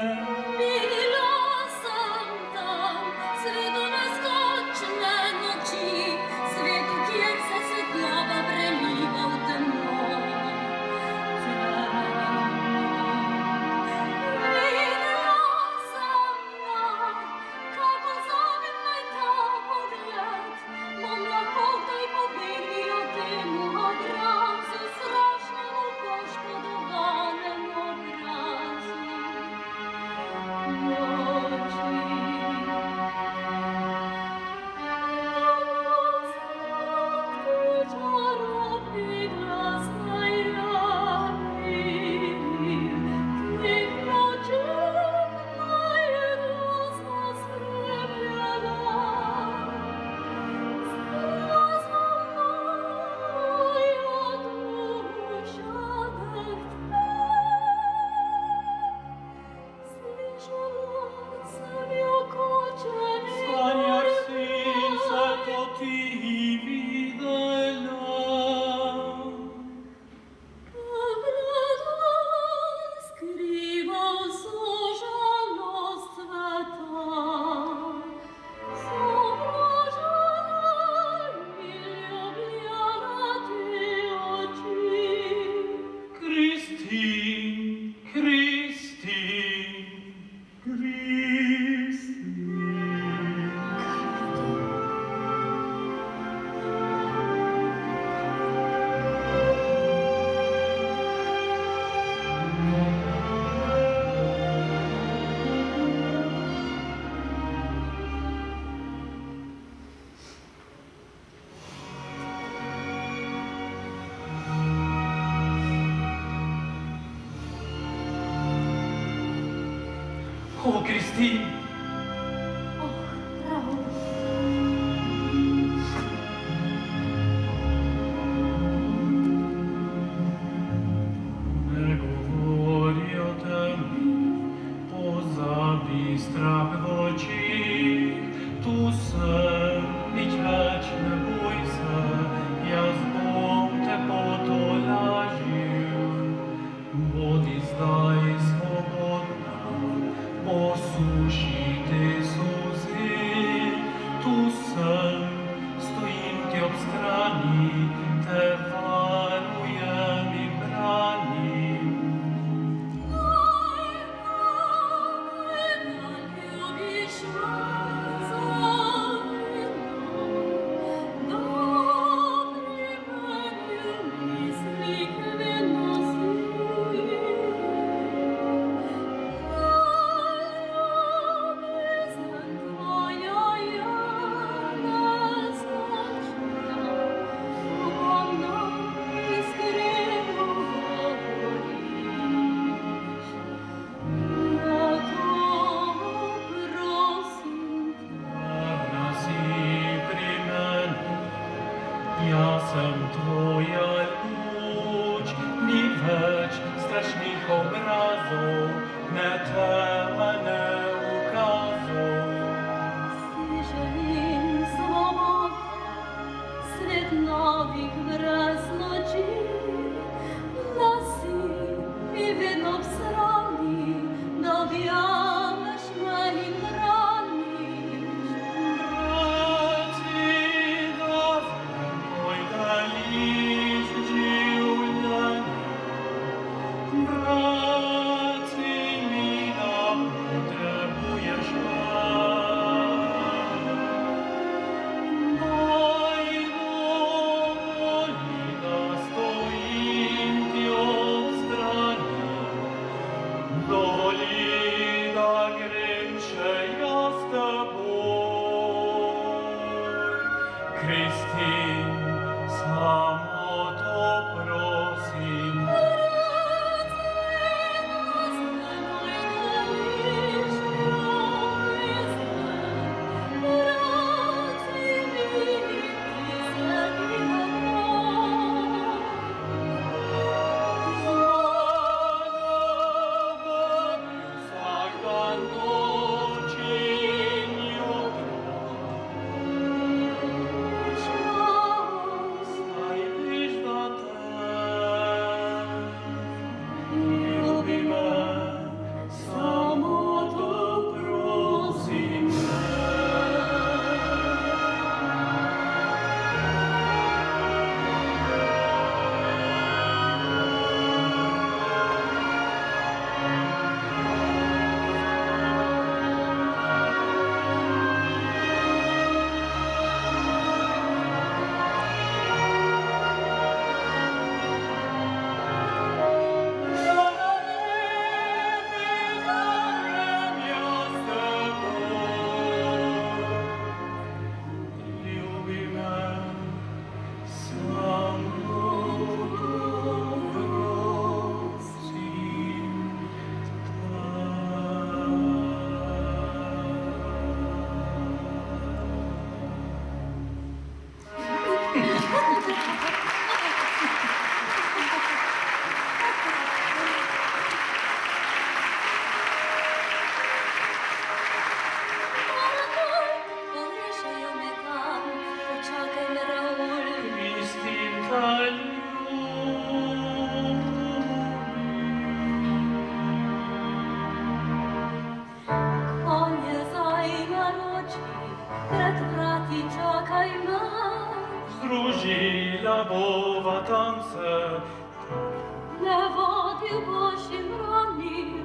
O, Kristin! Ne govori o tem, pozabi strah v očih, tu sem, nič več ne boj se, jaz bom te potolažil. Bodi zdaj svobodna, posuši Кружила Вова танце, Не води Божі мрані.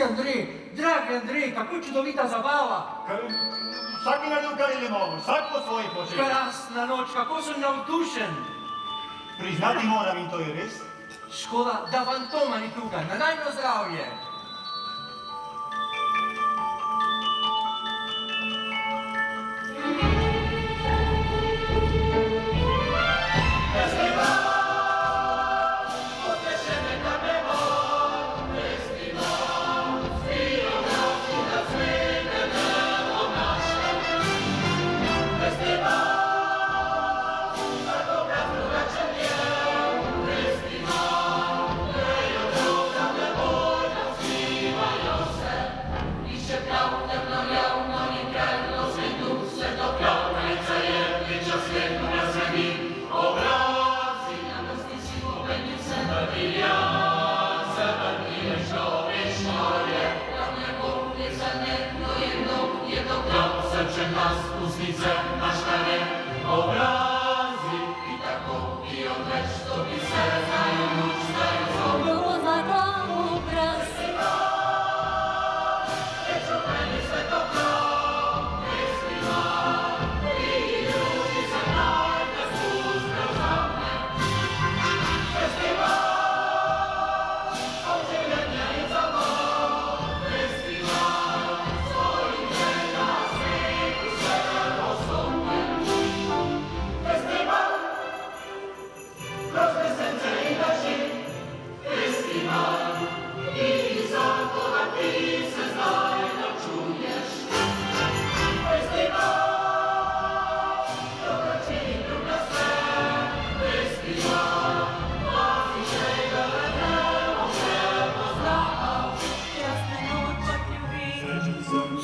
Andrej, dragi Andrej, kako čudovita zabava. Vsak je naredil, kar je le mogo, vsak po svoji početi. Krasna noč, kako sem navdušen. Priznati moram in to je res. Škoda, da fantoma ni tukaj, na najno zdravje.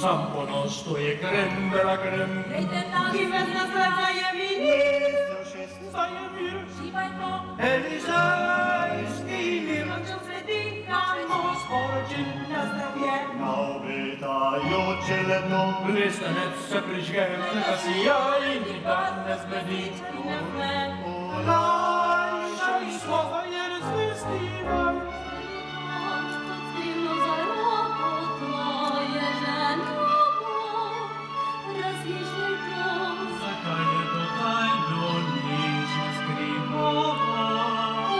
Sam ponos to je krem de la krem. Ki vas nazdravlja mi, Jestem wszyscy. živajmo. Eliza! Na zdravje. Na obetajoče leto. Lestanec se prižge, neka sija in nikdar ne zbledi. Olajšaj slova je razvestivaj. Skrivno za roko tvoje ženo bo, razmišljaj to. Zakaj je to tajno nično skrivno?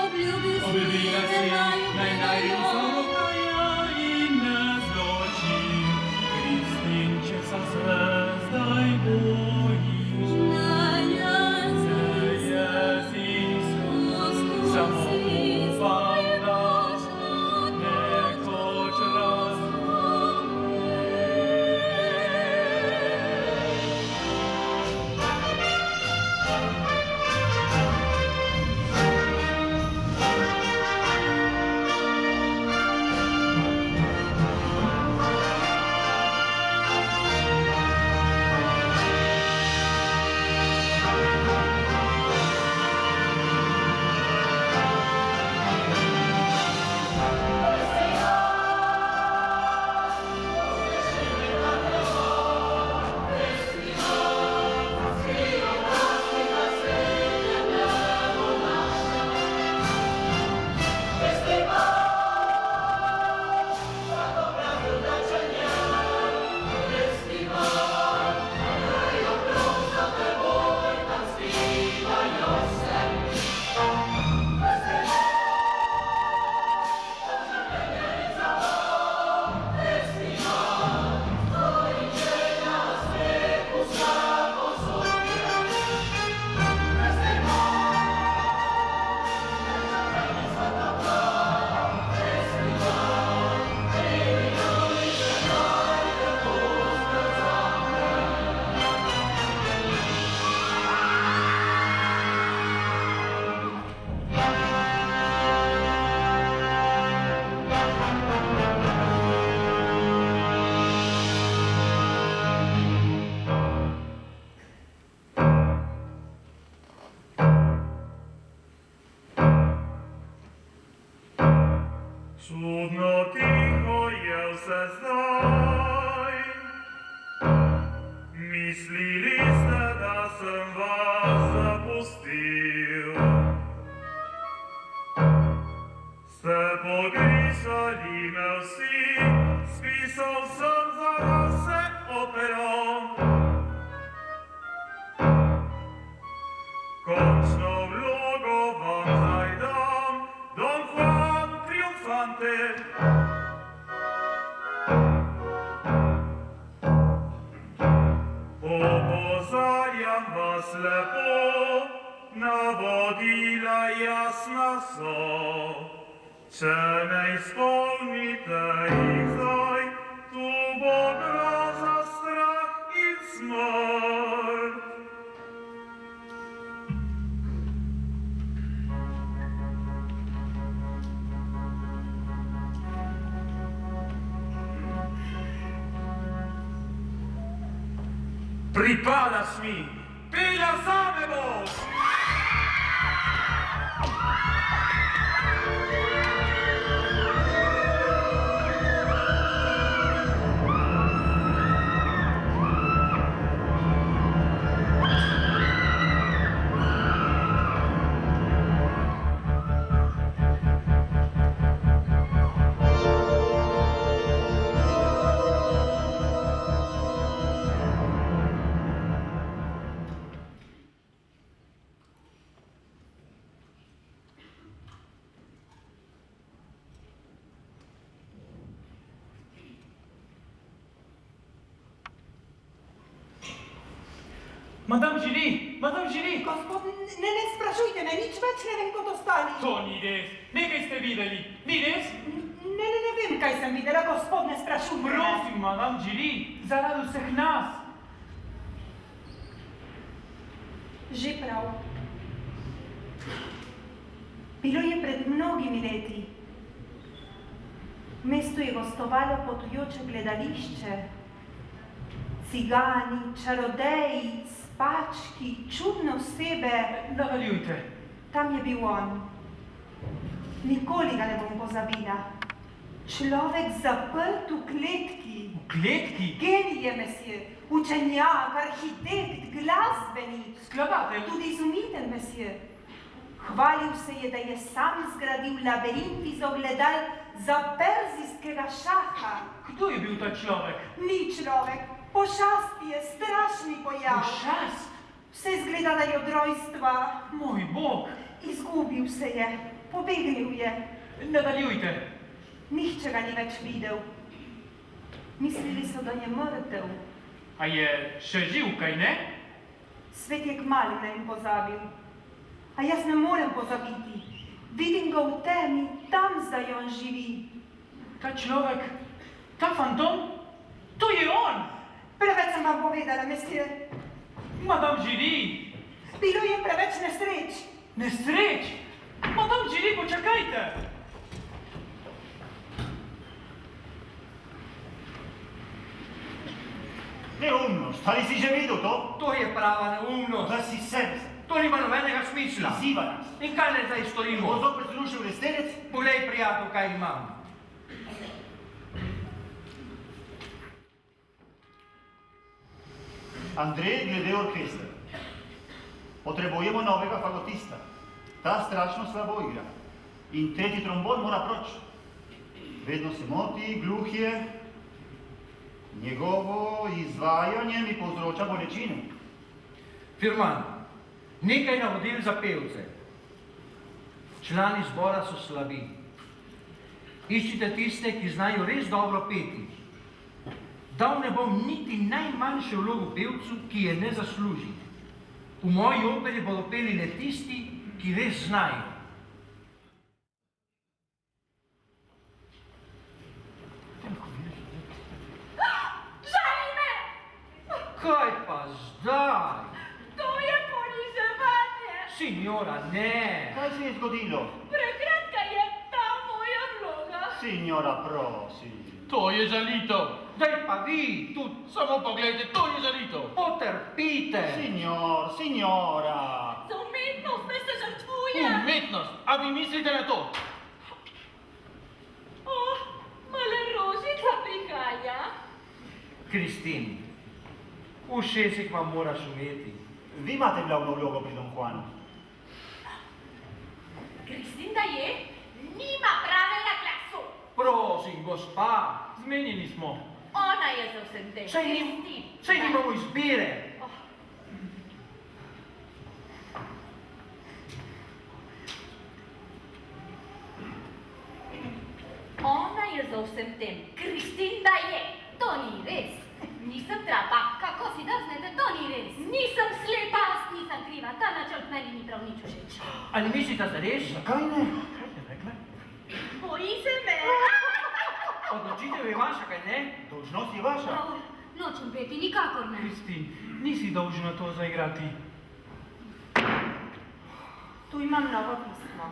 Obljubil si, naj naju zorokaja in ne zloči. Kristin, če se zdaj bojiš, samo upam, da nekoč Čudno tiho je vse zdaj. Mislili ste, da sem vas zapustil. Ste pogrišali me vsi, spisal sem za vas vse opero. Končno vlogo vam zdaj dam, Don Juan Triumfante. Opozarjam vas lepo, navodila jasna so. Če ne izpolnite jih zdaj, tu bo groza, strah in smrt. Pripadaš mi, pelja zame boš! Madame Julie, Madame Julie! Gospod, ne sprašujte me, nič več ne vem kot ostali. To ni res. Nekaj ste videli. Ni res? Ne vem, kaj sem videla, gospod, ne sprašujte me. Prosim, Madame Julie, zaradi vseh nas. Že prav. Bilo je pred mnogimi leti. V mestu je gostovalo potujoče gledališče. Cigani, čarodeji, spački, čudne osebe. Nadaljujte. Tam je bil on. Nikoli ga ne bom pozabila. Človek zaprt v kletki. V kletki? Genij je, mesje. Učenjak, arhitekt, glasbenik. Skladatelj? Tudi izumitelj, mesje. Hvalil se je, da je sam zgradil labirint iz ogledal za perzijskega šaha. Kdo je bil ta človek? Ni človek, pošast je, strašni pojav. Pošast? Vse zgleda, da je od rojstva. Moj Bog! Izgubil se je, pobegnil je. Nadaljujte. Nihče ga ni več videl. Mislili so, da je mrtev. A je še živ, kaj ne? Svet je kmalu na njem pozabil. A jaz ne morem pozabiti. Vidim ga v temi, tam zdaj on živi. Ta človek, ta fantom, to je on! Preveč sem vam povedala, mesje. Madame Giry! Bilo je preveč nesreč. Nesreč? Madame Giry, počakajte! Neumnost, ali si že videl to? To je prava neumnost. Da si sebe. To nima nobenega smisla. Izziva nas. In kaj naj zdaj Bo storimo? zopet zrušil lestenec? Poglej, prijatelj, kaj imam. Andrej, glede orkestra. Potrebujemo novega fagotista. Ta strašno slabo igra. In tretji trombon mora proč. Vedno se moti, gluh je. Njegovo izvajanje mi povzroča bolečine. Firman, nekaj navodil za pevce. Člani zbora so slabi. Iščite tiste, ki znajo res dobro peti. Dal ne bom niti najmanjše vlogo pevcu, ki je ne zasluži. V moji operi bodo peli le tisti, ki res znajo. Žali me! Kaj pa zdaj? To je poniževanje! Signora, ne! Kaj se je zgodilo? Prekratka je ta moja vloga. Signora, prosim. To je žalitev! Daj pa vi, tu Samo pogledajte, to je žalitev! potrpite! Signora. Za umetnost ne se žrtvuje. Umetnost! A vi mislite na to? Oh, male rožica prihaja. Kristin, v šesih vam moraš umeti. Vi imate glavno vlogo pri Don Juanu. Kristinda je, nima pravega glasu. Prosim, gospa, Zmenjeni smo. Ona je za vsem tem. saj nimamo izbire. Ona je za vsem tem. Kristinda je. To ni res. Nisem trapa. Kako si drznete? To ni res. Nisem slepa, nisem kriva. Ta načrt meni ni prav nič všeč. Ali mislite zares? Zakaj ne? Boji se me. Odločitev je vaša, kaj ne? Dolžnost je vaša. Nočem peti, nikakor ne. Kristin, nisi dolžna to zaigrati. Tu imam novo pismo.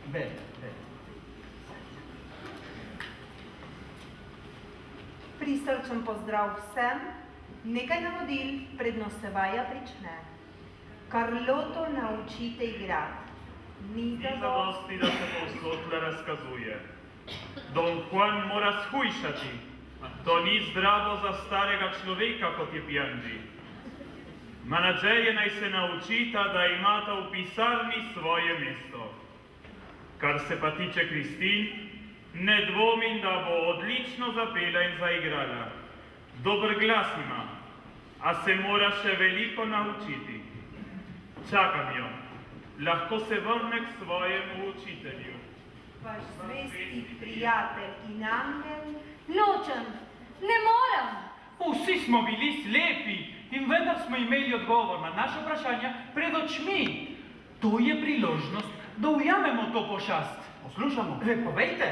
Bed. Prisrčen pozdrav vsem, nekaj navodil, predno se vaja prične. Karloto naučite igrati. Ni Ni zadosti. zadosti, da se povsod le razkazuje. Don Juan mora shujšati. To ni zdravo za starega človeka, kot je Pianži. Menadžerje naj se naučita, da imata v pisarni svoje mesto. Kar se pa tiče Kristin, ne dvomim, da bo odlično zapela in zaigrala. Dober glas ima, a se mora še veliko naučiti. Čakam jo. Lahko se vrne k svojemu učitelju. Vaš zvesti prijatelj in angel. Nočem, ne morem. Vsi smo bili slepi in vendar smo imeli odgovor na naše vprašanja pred očmi. To je priložnost, da ujamemo to pošast. Poslušamo. Povejte.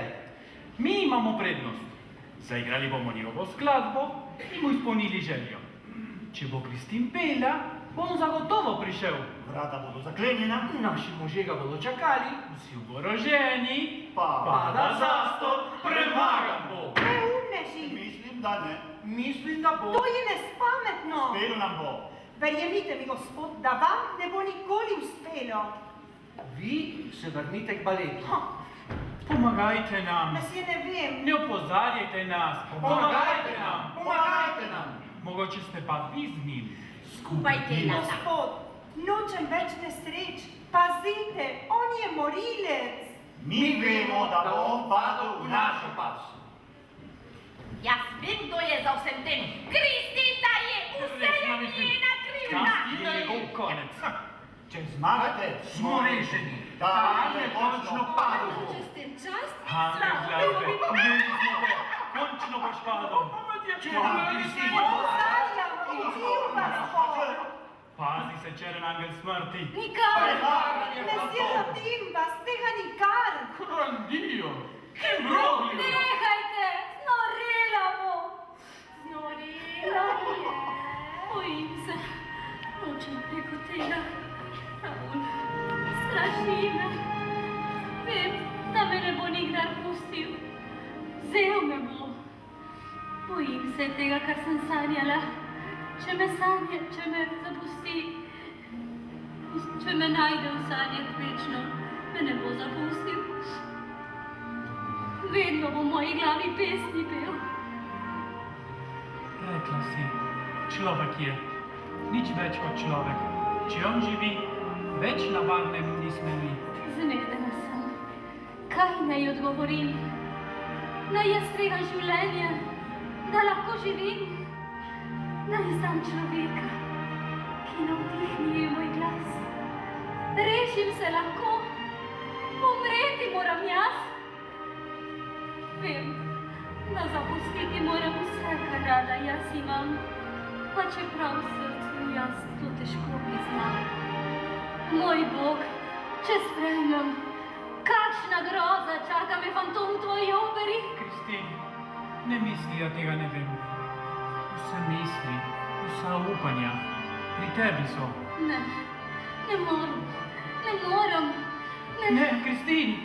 Mi imamo prednost. Zaigrali bomo njegovo skladbo in mu izpolnili željo. Če bo Kristin pela, bo on zagotovo prišel. Vrata bodo zaklenjena. Naši možje ga bodo čakali. Vsi oboroženi, Pada zastor, premagan bo. Neumneži, Mislim, da ne. Mislim, da bo. to je nespametno. Uspelo nam bo. Verjemite mi, gospod, da vam ne bo nikoli uspelo. Vi se vrnite k baletu. Pomagajte nam. Mesije ne vem. Ne opozarjajte nas. Pomagajte nam. Pomagajte nam. Mogoče ste pa vi z njim. Skupaj delata. Gospod, nočem več nesreč. Pazite, on je morilec. Mi vemo, da bo on padel v našo pas. Jaz vem, kdo je za vsem tem. Kristina je, vse je njena krivda. Je njegov konec. Če zmagate, smo rešeni. Da je končno padel. Če ste čast, Ane, gledajte, imeli smo te. Končno boš padel. Če nam Kristina Opozarjam, učiv vas bo. Pazi se, čeren angel smrti. nikar. Mesije, rodim vas, tega nikar. Grandio, che imbroglio. Nehajte, znorela bo. Znorela je. Bojim se, nočem preko tega. Raul, straši me. Vem, da me ne bo nikdar pustil. Vzel me bo. Bojim se tega, kar sem sanjala. Če me zapusti, če me najde v sanjah večno, me ne bo zapustil. Vedno bo v moji glavi pesmi pel. Rekla si, človek je. Nič več kot človek. Če on živi, več na varnem nismo mi. Zmedena sem. Kaj naj odgovorim? Naj jaz tvegam življenje, da lahko živim? Naj znam človeka, ki navdihnije moj glas. Rešim se lahko, umreti moram jaz. Vem, da zapustiti moram vse, kar rada jaz imam, pa čeprav v srcu jaz to težko priznam. Moj Bog, če sprejmem, kakšna groza čaka me fantom v tvoji operi. Kristin, ne misli, da tega ne vem. Vse misli, vsa upanja, pri tebi so. Ne, ne moram. Ne, Kristin!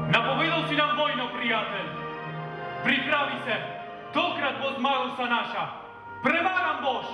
Napovedal si nam vojno, prijatelj! Pripravi se! Tokrat bo zmagal vsa naša! Premagan boš!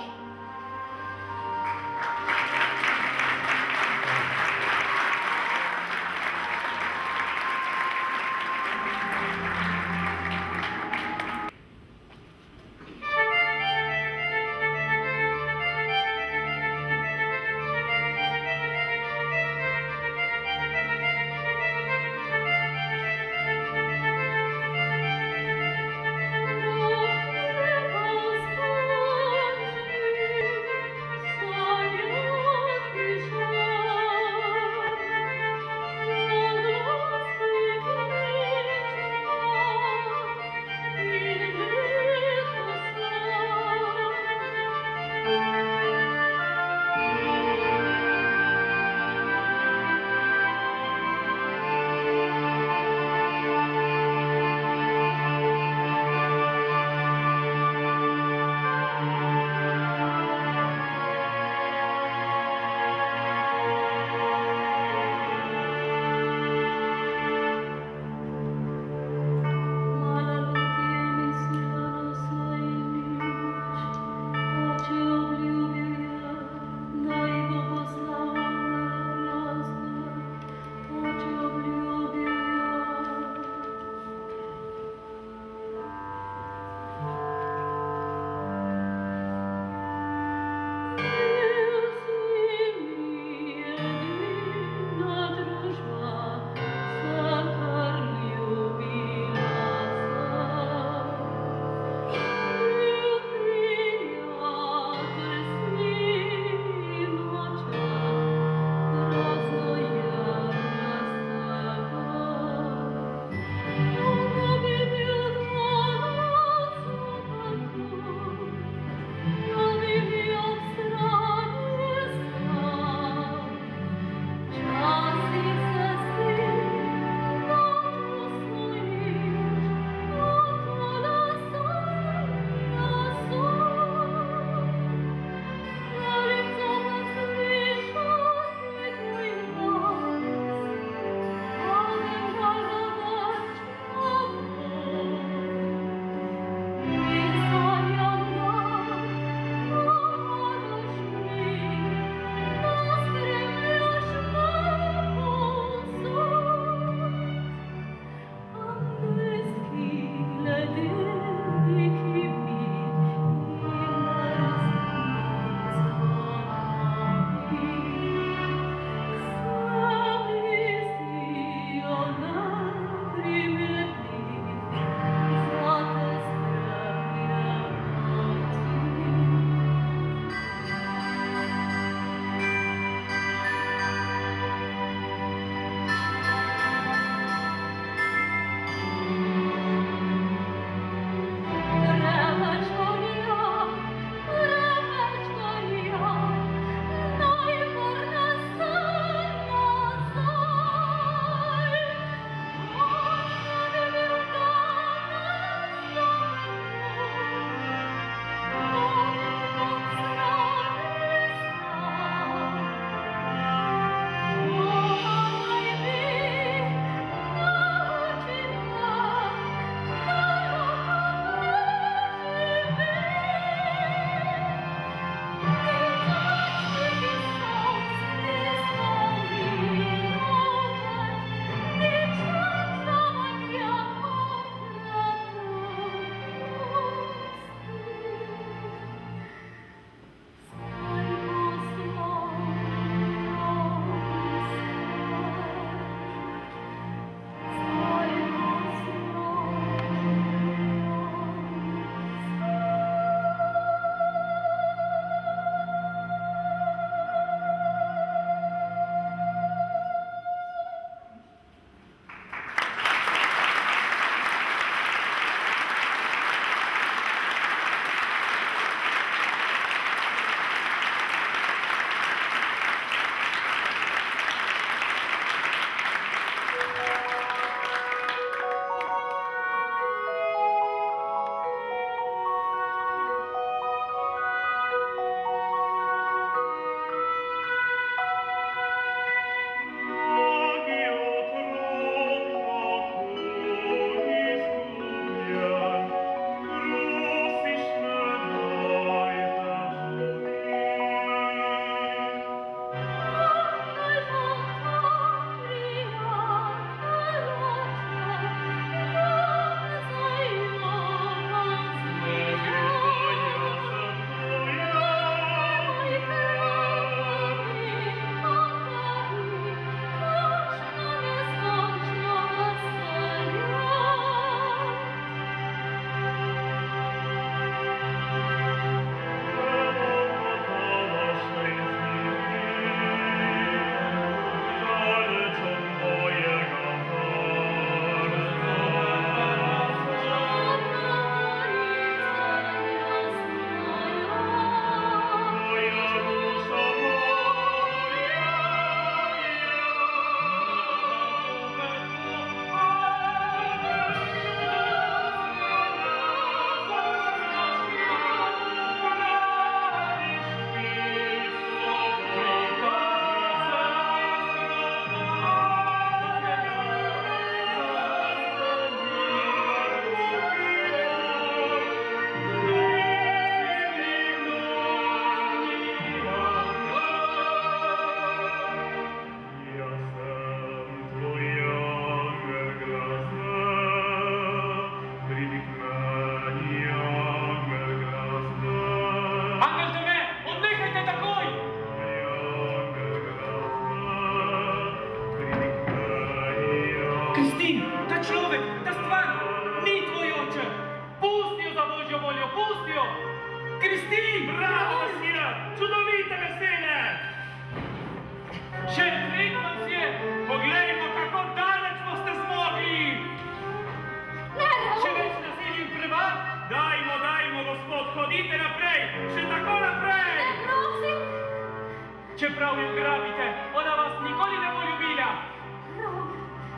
prav jo grabite, ona vas nikoli ne bo ljubila.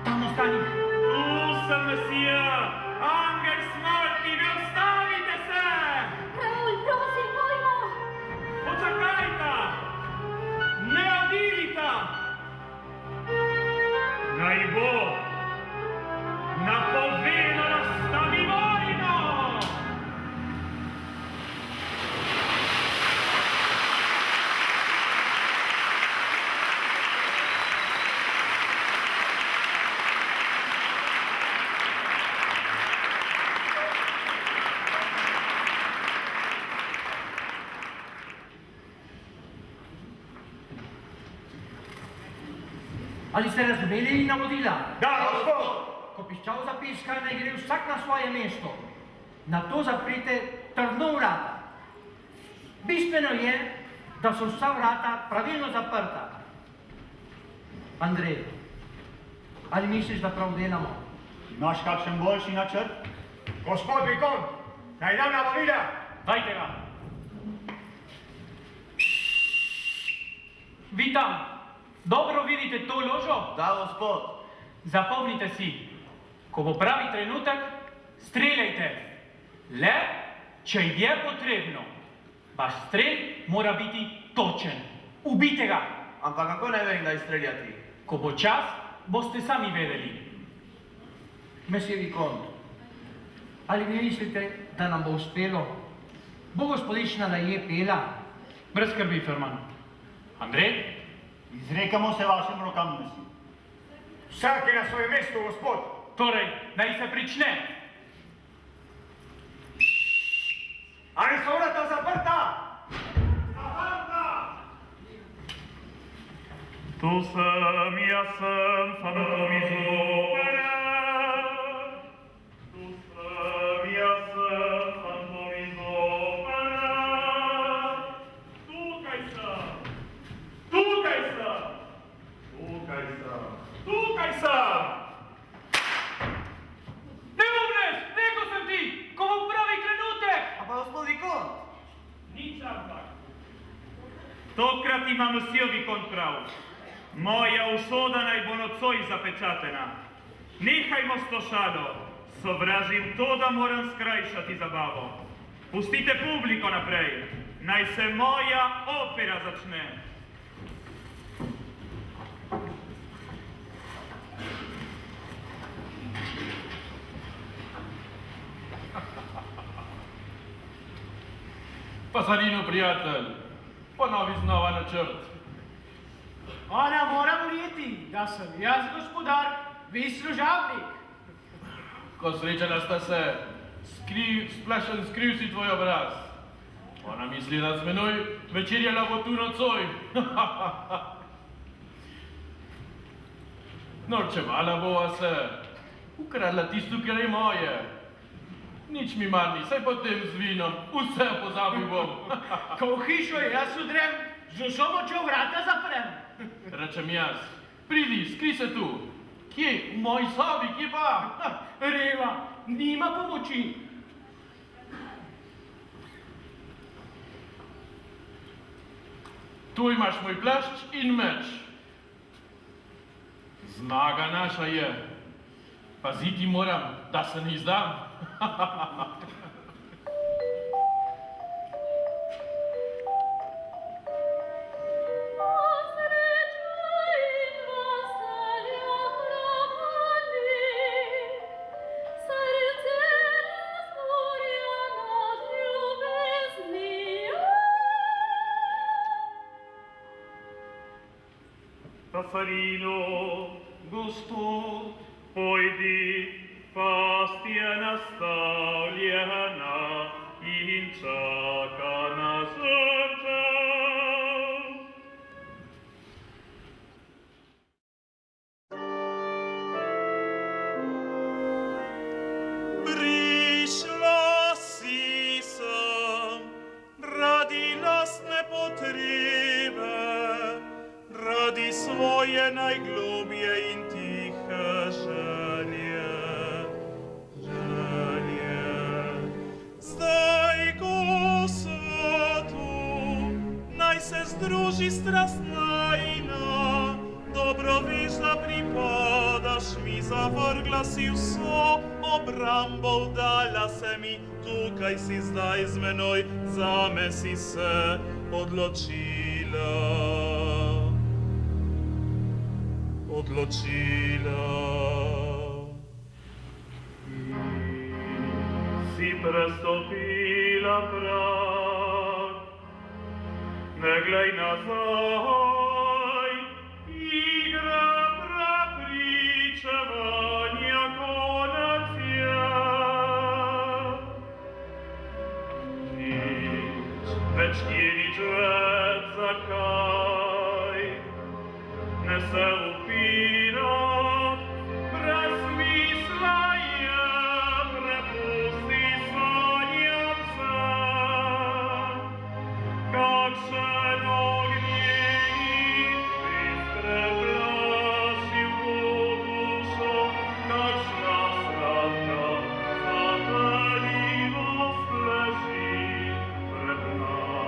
Tam ostani. Tu sem, mesija, angel smrti, ne ustavite se! Raul, prosim, pojmo! Počakajta! Ne odirita! Naj bo napovedano stavi vojno! Ali ste razumeli navodila? Da, gospod! Ko piščal zapiska, naj gre vsak na svoje mesto. Na to zaprite trdno vrata. Bistveno je, da so vsa vrata pravilno zaprta. Andrej, ali misliš, da prav delamo? Imaš kakšen boljši načrt? Gospod Vikont, naj dam navodila! Dajte ga. Vi tam, dobro vidite to ložo? Da, gospod. Zapomnite si, ko bo pravi trenutek, streljajte. Le, če je potrebno. Vaš strel mora biti točen. Ubite ga. Ampak kako ne vem, da izstreljati? Ko bo čas, boste sami vedeli. Mesje Vikont, ali vi mislite, da nam bo uspelo? Bo gospodična da je pela? Brez skrbi, Ferman. Andrej? Izrekamo se vašim rokam, mesij. Vsak je na svojem mestu, gospod! Torej, naj se prične. Ali so vrata zaprta? Zaprta! Tu sem, jaz sem, fantom iz opere. Tu sem, jaz sem, fantom iz opere. Tukaj sem, tukaj sem, tukaj sem, tukaj sem. Ne umreš, rekel sem ti, ko bo pravi trenutek. Ampak gospod Vikont, Nič ampak. Tokrat imam vsi Vikont prav. Moja usoda naj bo nocoj zapečatena. Nehajmo s to šalo. Sovražim to, da moram skrajšati zabavo. Pustite publiko naprej. Naj se moja opera začne. Pasarino, prijatelj, ponovi znova načrt. Ona mora verjeti, da sem jaz gospodar, vi služabnik. Ko srečala sta se, splašen skriv si tvoj obraz. Ona misli, da z menoj večerjala bo tu nocoj. Norčevala bova se, ukradla tisto, kar je moje. Nič mi manj, saj potem z vinom, vse pozabil bom. Ko v hišo jaz udrem, z vso močjo vrata zaprem. Rečem jaz, pridi, skri se tu. Kje? V moji sobi, kje pa? Reva, nima pomoči. Tu imaš moj plašč in meč. Zmaga naša je. Paziti moram, da se ne izdam. Pasarino, Gospod, pojdi, past je nastavljena in čaka na žrtev. Prišla si sem radi lastne potrebe, radi svoje najglobje in tihe želje. Zdaj, ko so tu, naj se druži strastnajna, dobro veš, da pripadaš mi, zavrgla si vso obrambo, vdala se mi, tukaj si zdaj z menoj, zame si se odločila. Si prestopila prag, ne glej nazaj, igra prepričevanja konec je. Nič, več je nič več, zakaj ne se upirat, brez smisla je, prepusti sanjam se. Kakšen ognjenik res preplašil bo dušo, kakšna sladka zapeljivost leži pred nama.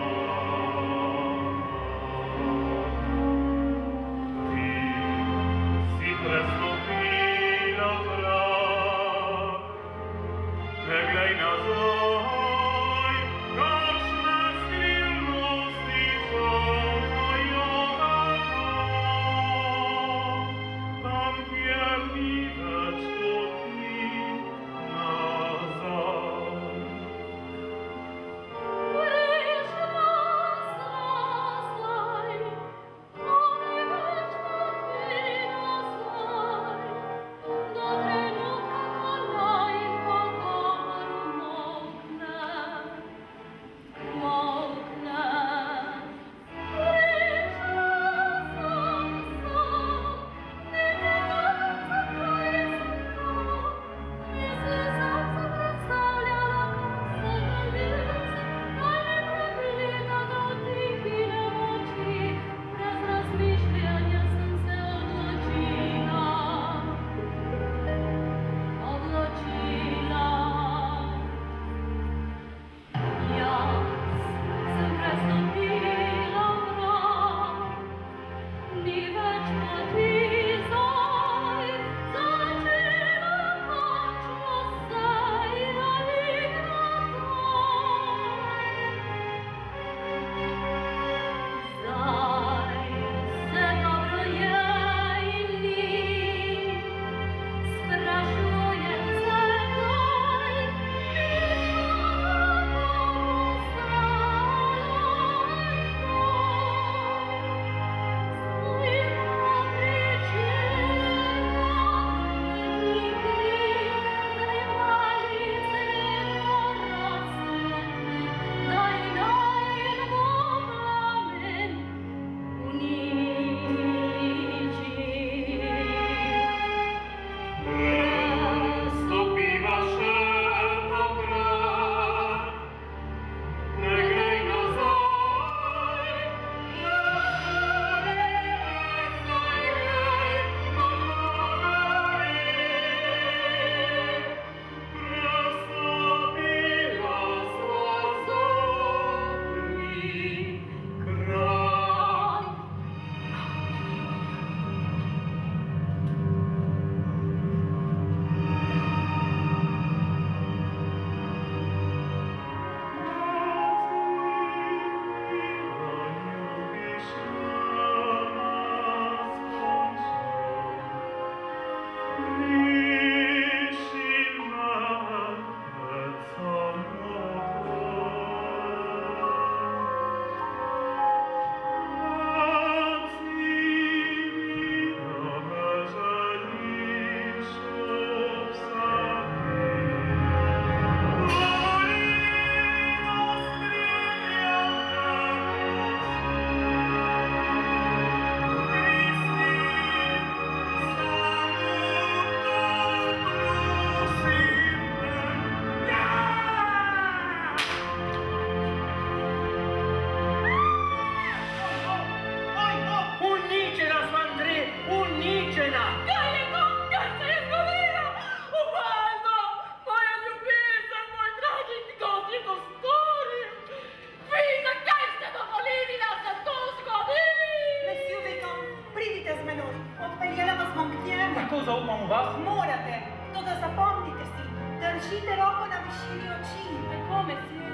zaupam v vas? Morate, toda zapomnite si, držite roko na višini oči. Tako, mesir.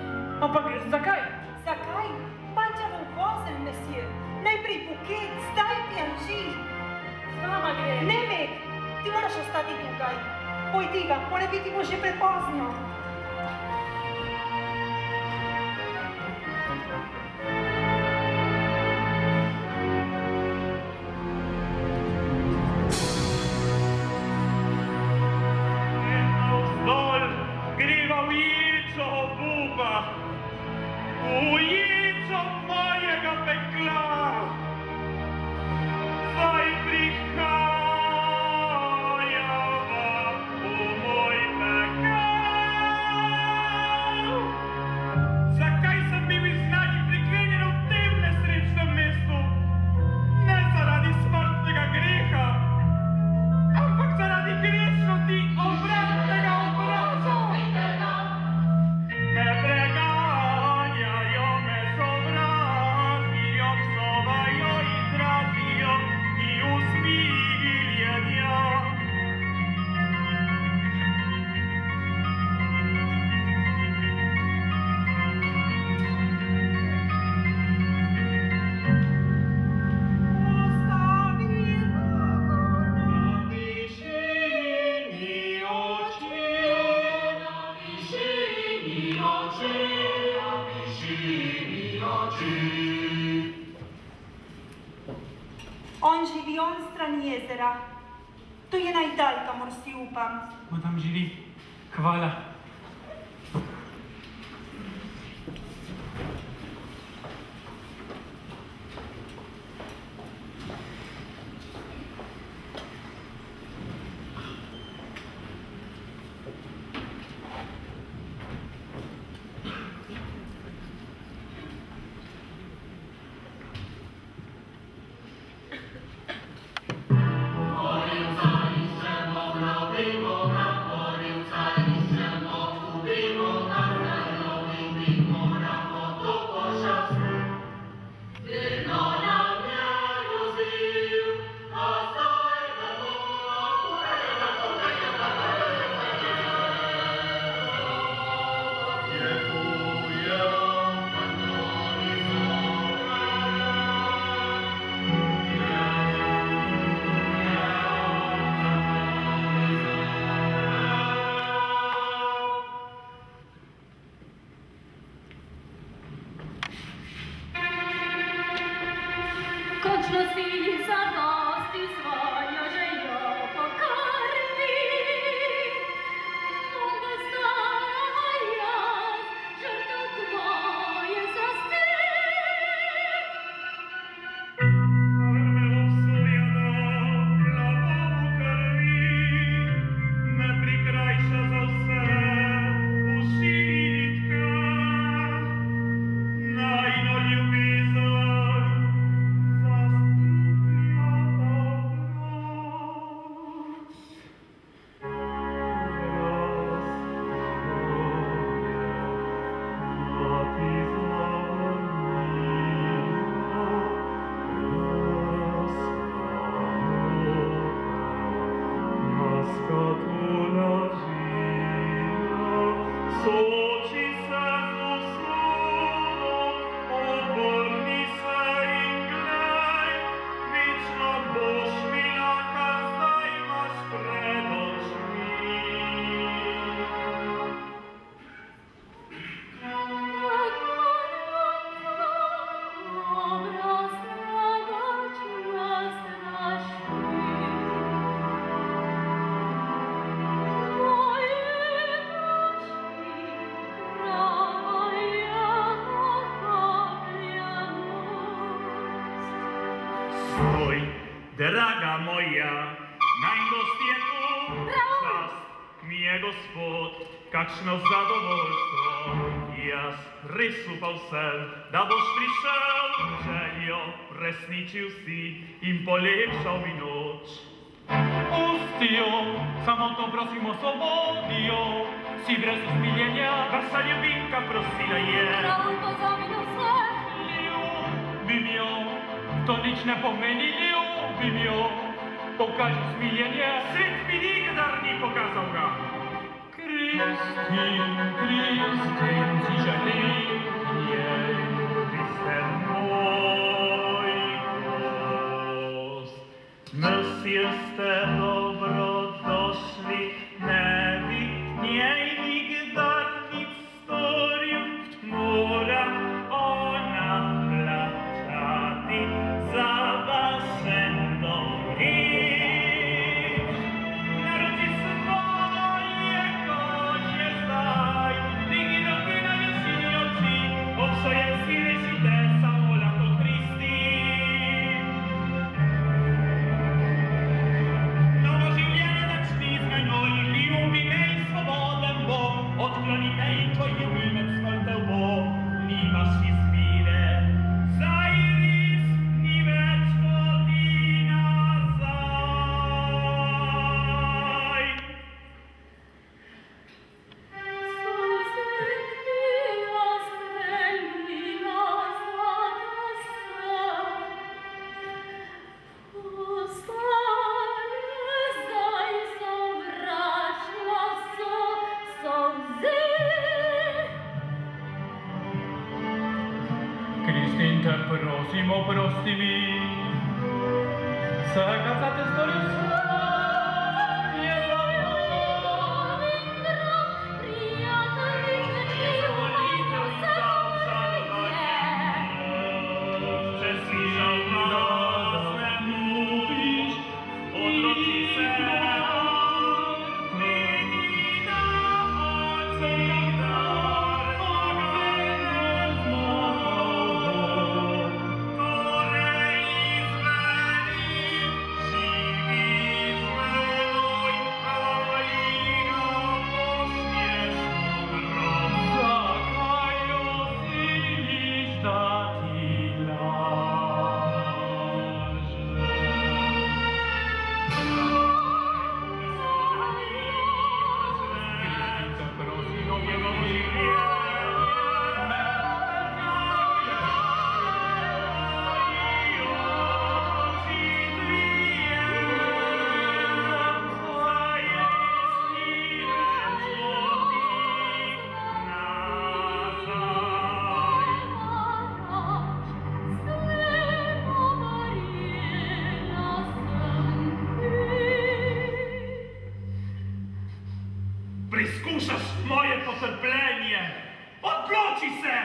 Ampak zakaj? Zakaj? Pača v vozel, mesir. Najprej buket, zdaj pijanži. Z vama gre. Ne, Meg, ti moraš ostati tukaj. Pojdi ga, mora biti bo že prepozno. Navzdol greva v ječo buba, v ječo mojega pekla. Zdaj prihajava v moj pekel. Zakaj sem bil izgnani priklenjen v tem nesrečnem mestu? Ne zaradi smrtnega greha, ampak zaradi grešnosti obratnega obraza. Me preganjajo, me sovražijo, psovajo in dražijo i usmiljenja. On živi on stran jezera. To je najdalj, kamor si upam. On tam živi. Hvala. Končno si zadosti svojo željo pokrvi. Moga stara jaz, žrtev tvoje zastek. Me obsojena plavomu krvi, me prikrajša za vse užitke. Najino ljubezen Soči se z uslugo, obrni se in glej, večno boš mila, kar zdaj imaš pred očmi. Stój, draga moja, najgost je tu, čast mi je Gospod, kakšno zadovoljstvo. Jaz res upal sem, da boš prišel, željo resničil si in polepšal mi noč. Pustijo, samo to prosimo svobodijo, si brez usmiljenja. Vaša ljubimka prosila je, Prav pozabi na vse. Ljubim jo, to nič ne pomeni, ljubim jo. Pokażesz zmienienie? Syn mi nigdy nie pokazał go. Kristin, ci żalenie. Ten mój głos. Mes jeste dobrodošli, ne widniej nigdarni storiu, mora ona plaćati za vašem dobrim. Narodi svoje konje zdaj, digno ti na visini oči, obsoje si rešite samo lako Kristin. Novo življenje začni z menoj, ljubi me in svoboden bo, odklonite in tvoje med smrtev bo, nimaš izbire, zdaj res ni več poti nazaj. Kristin, te prosim, oprosti mi. Zakazate storiu nie Priskuszasz moje potrplenie! Odwróci se!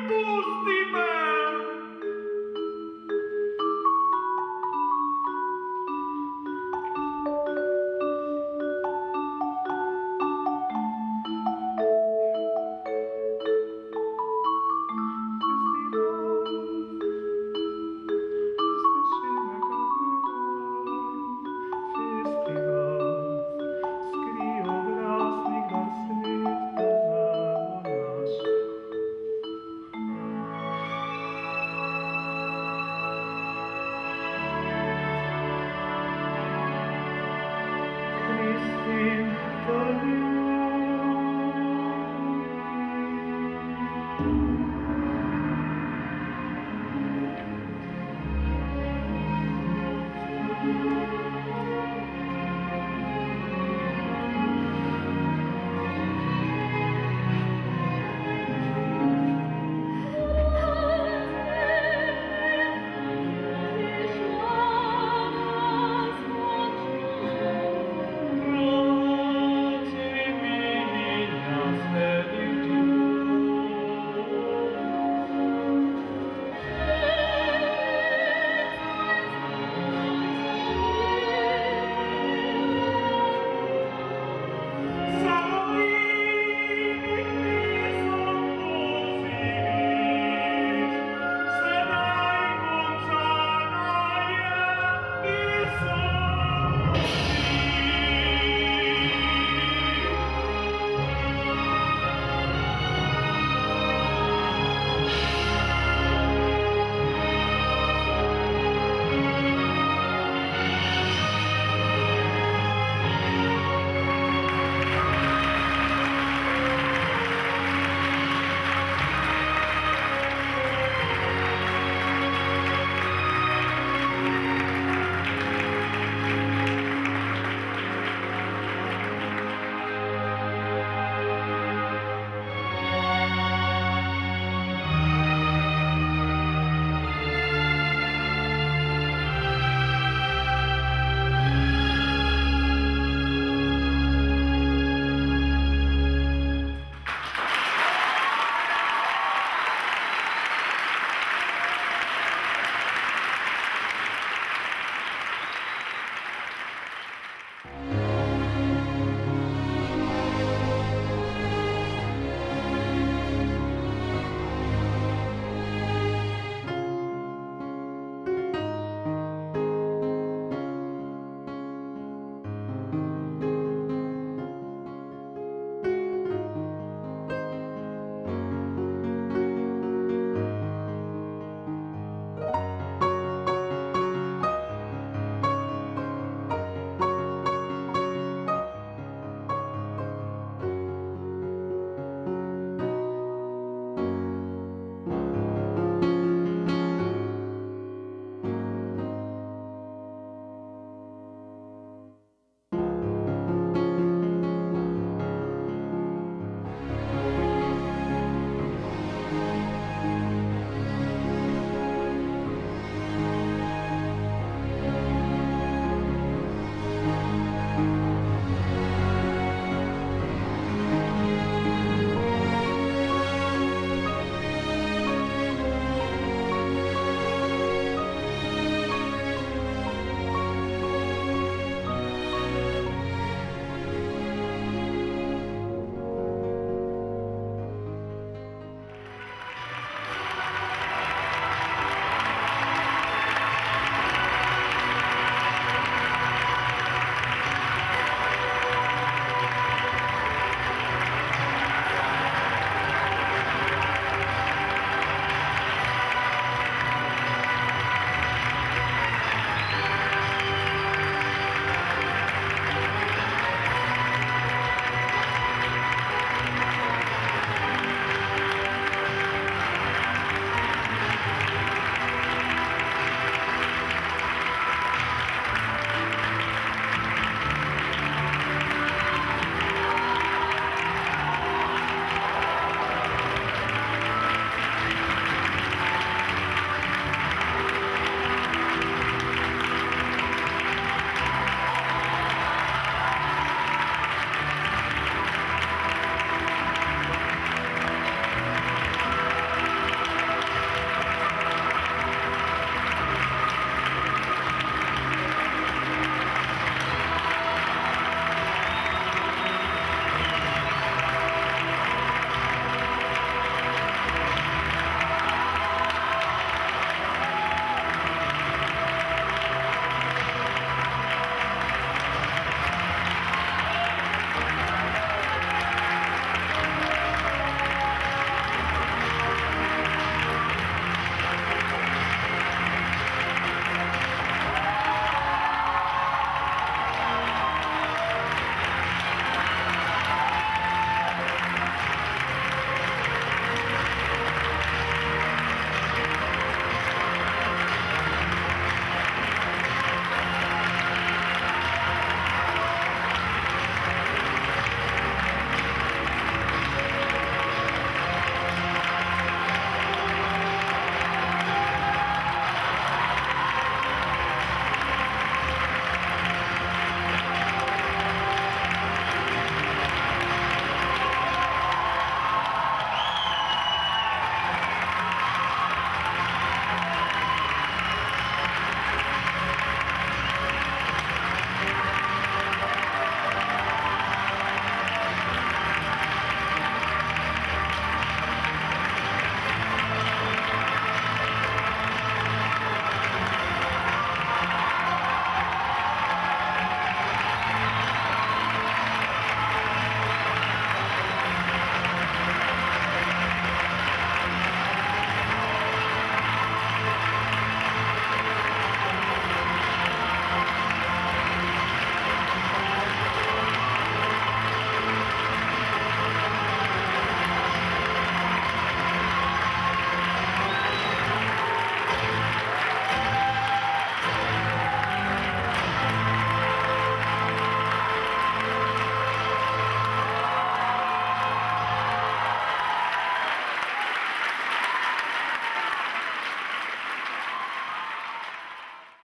Pusti me!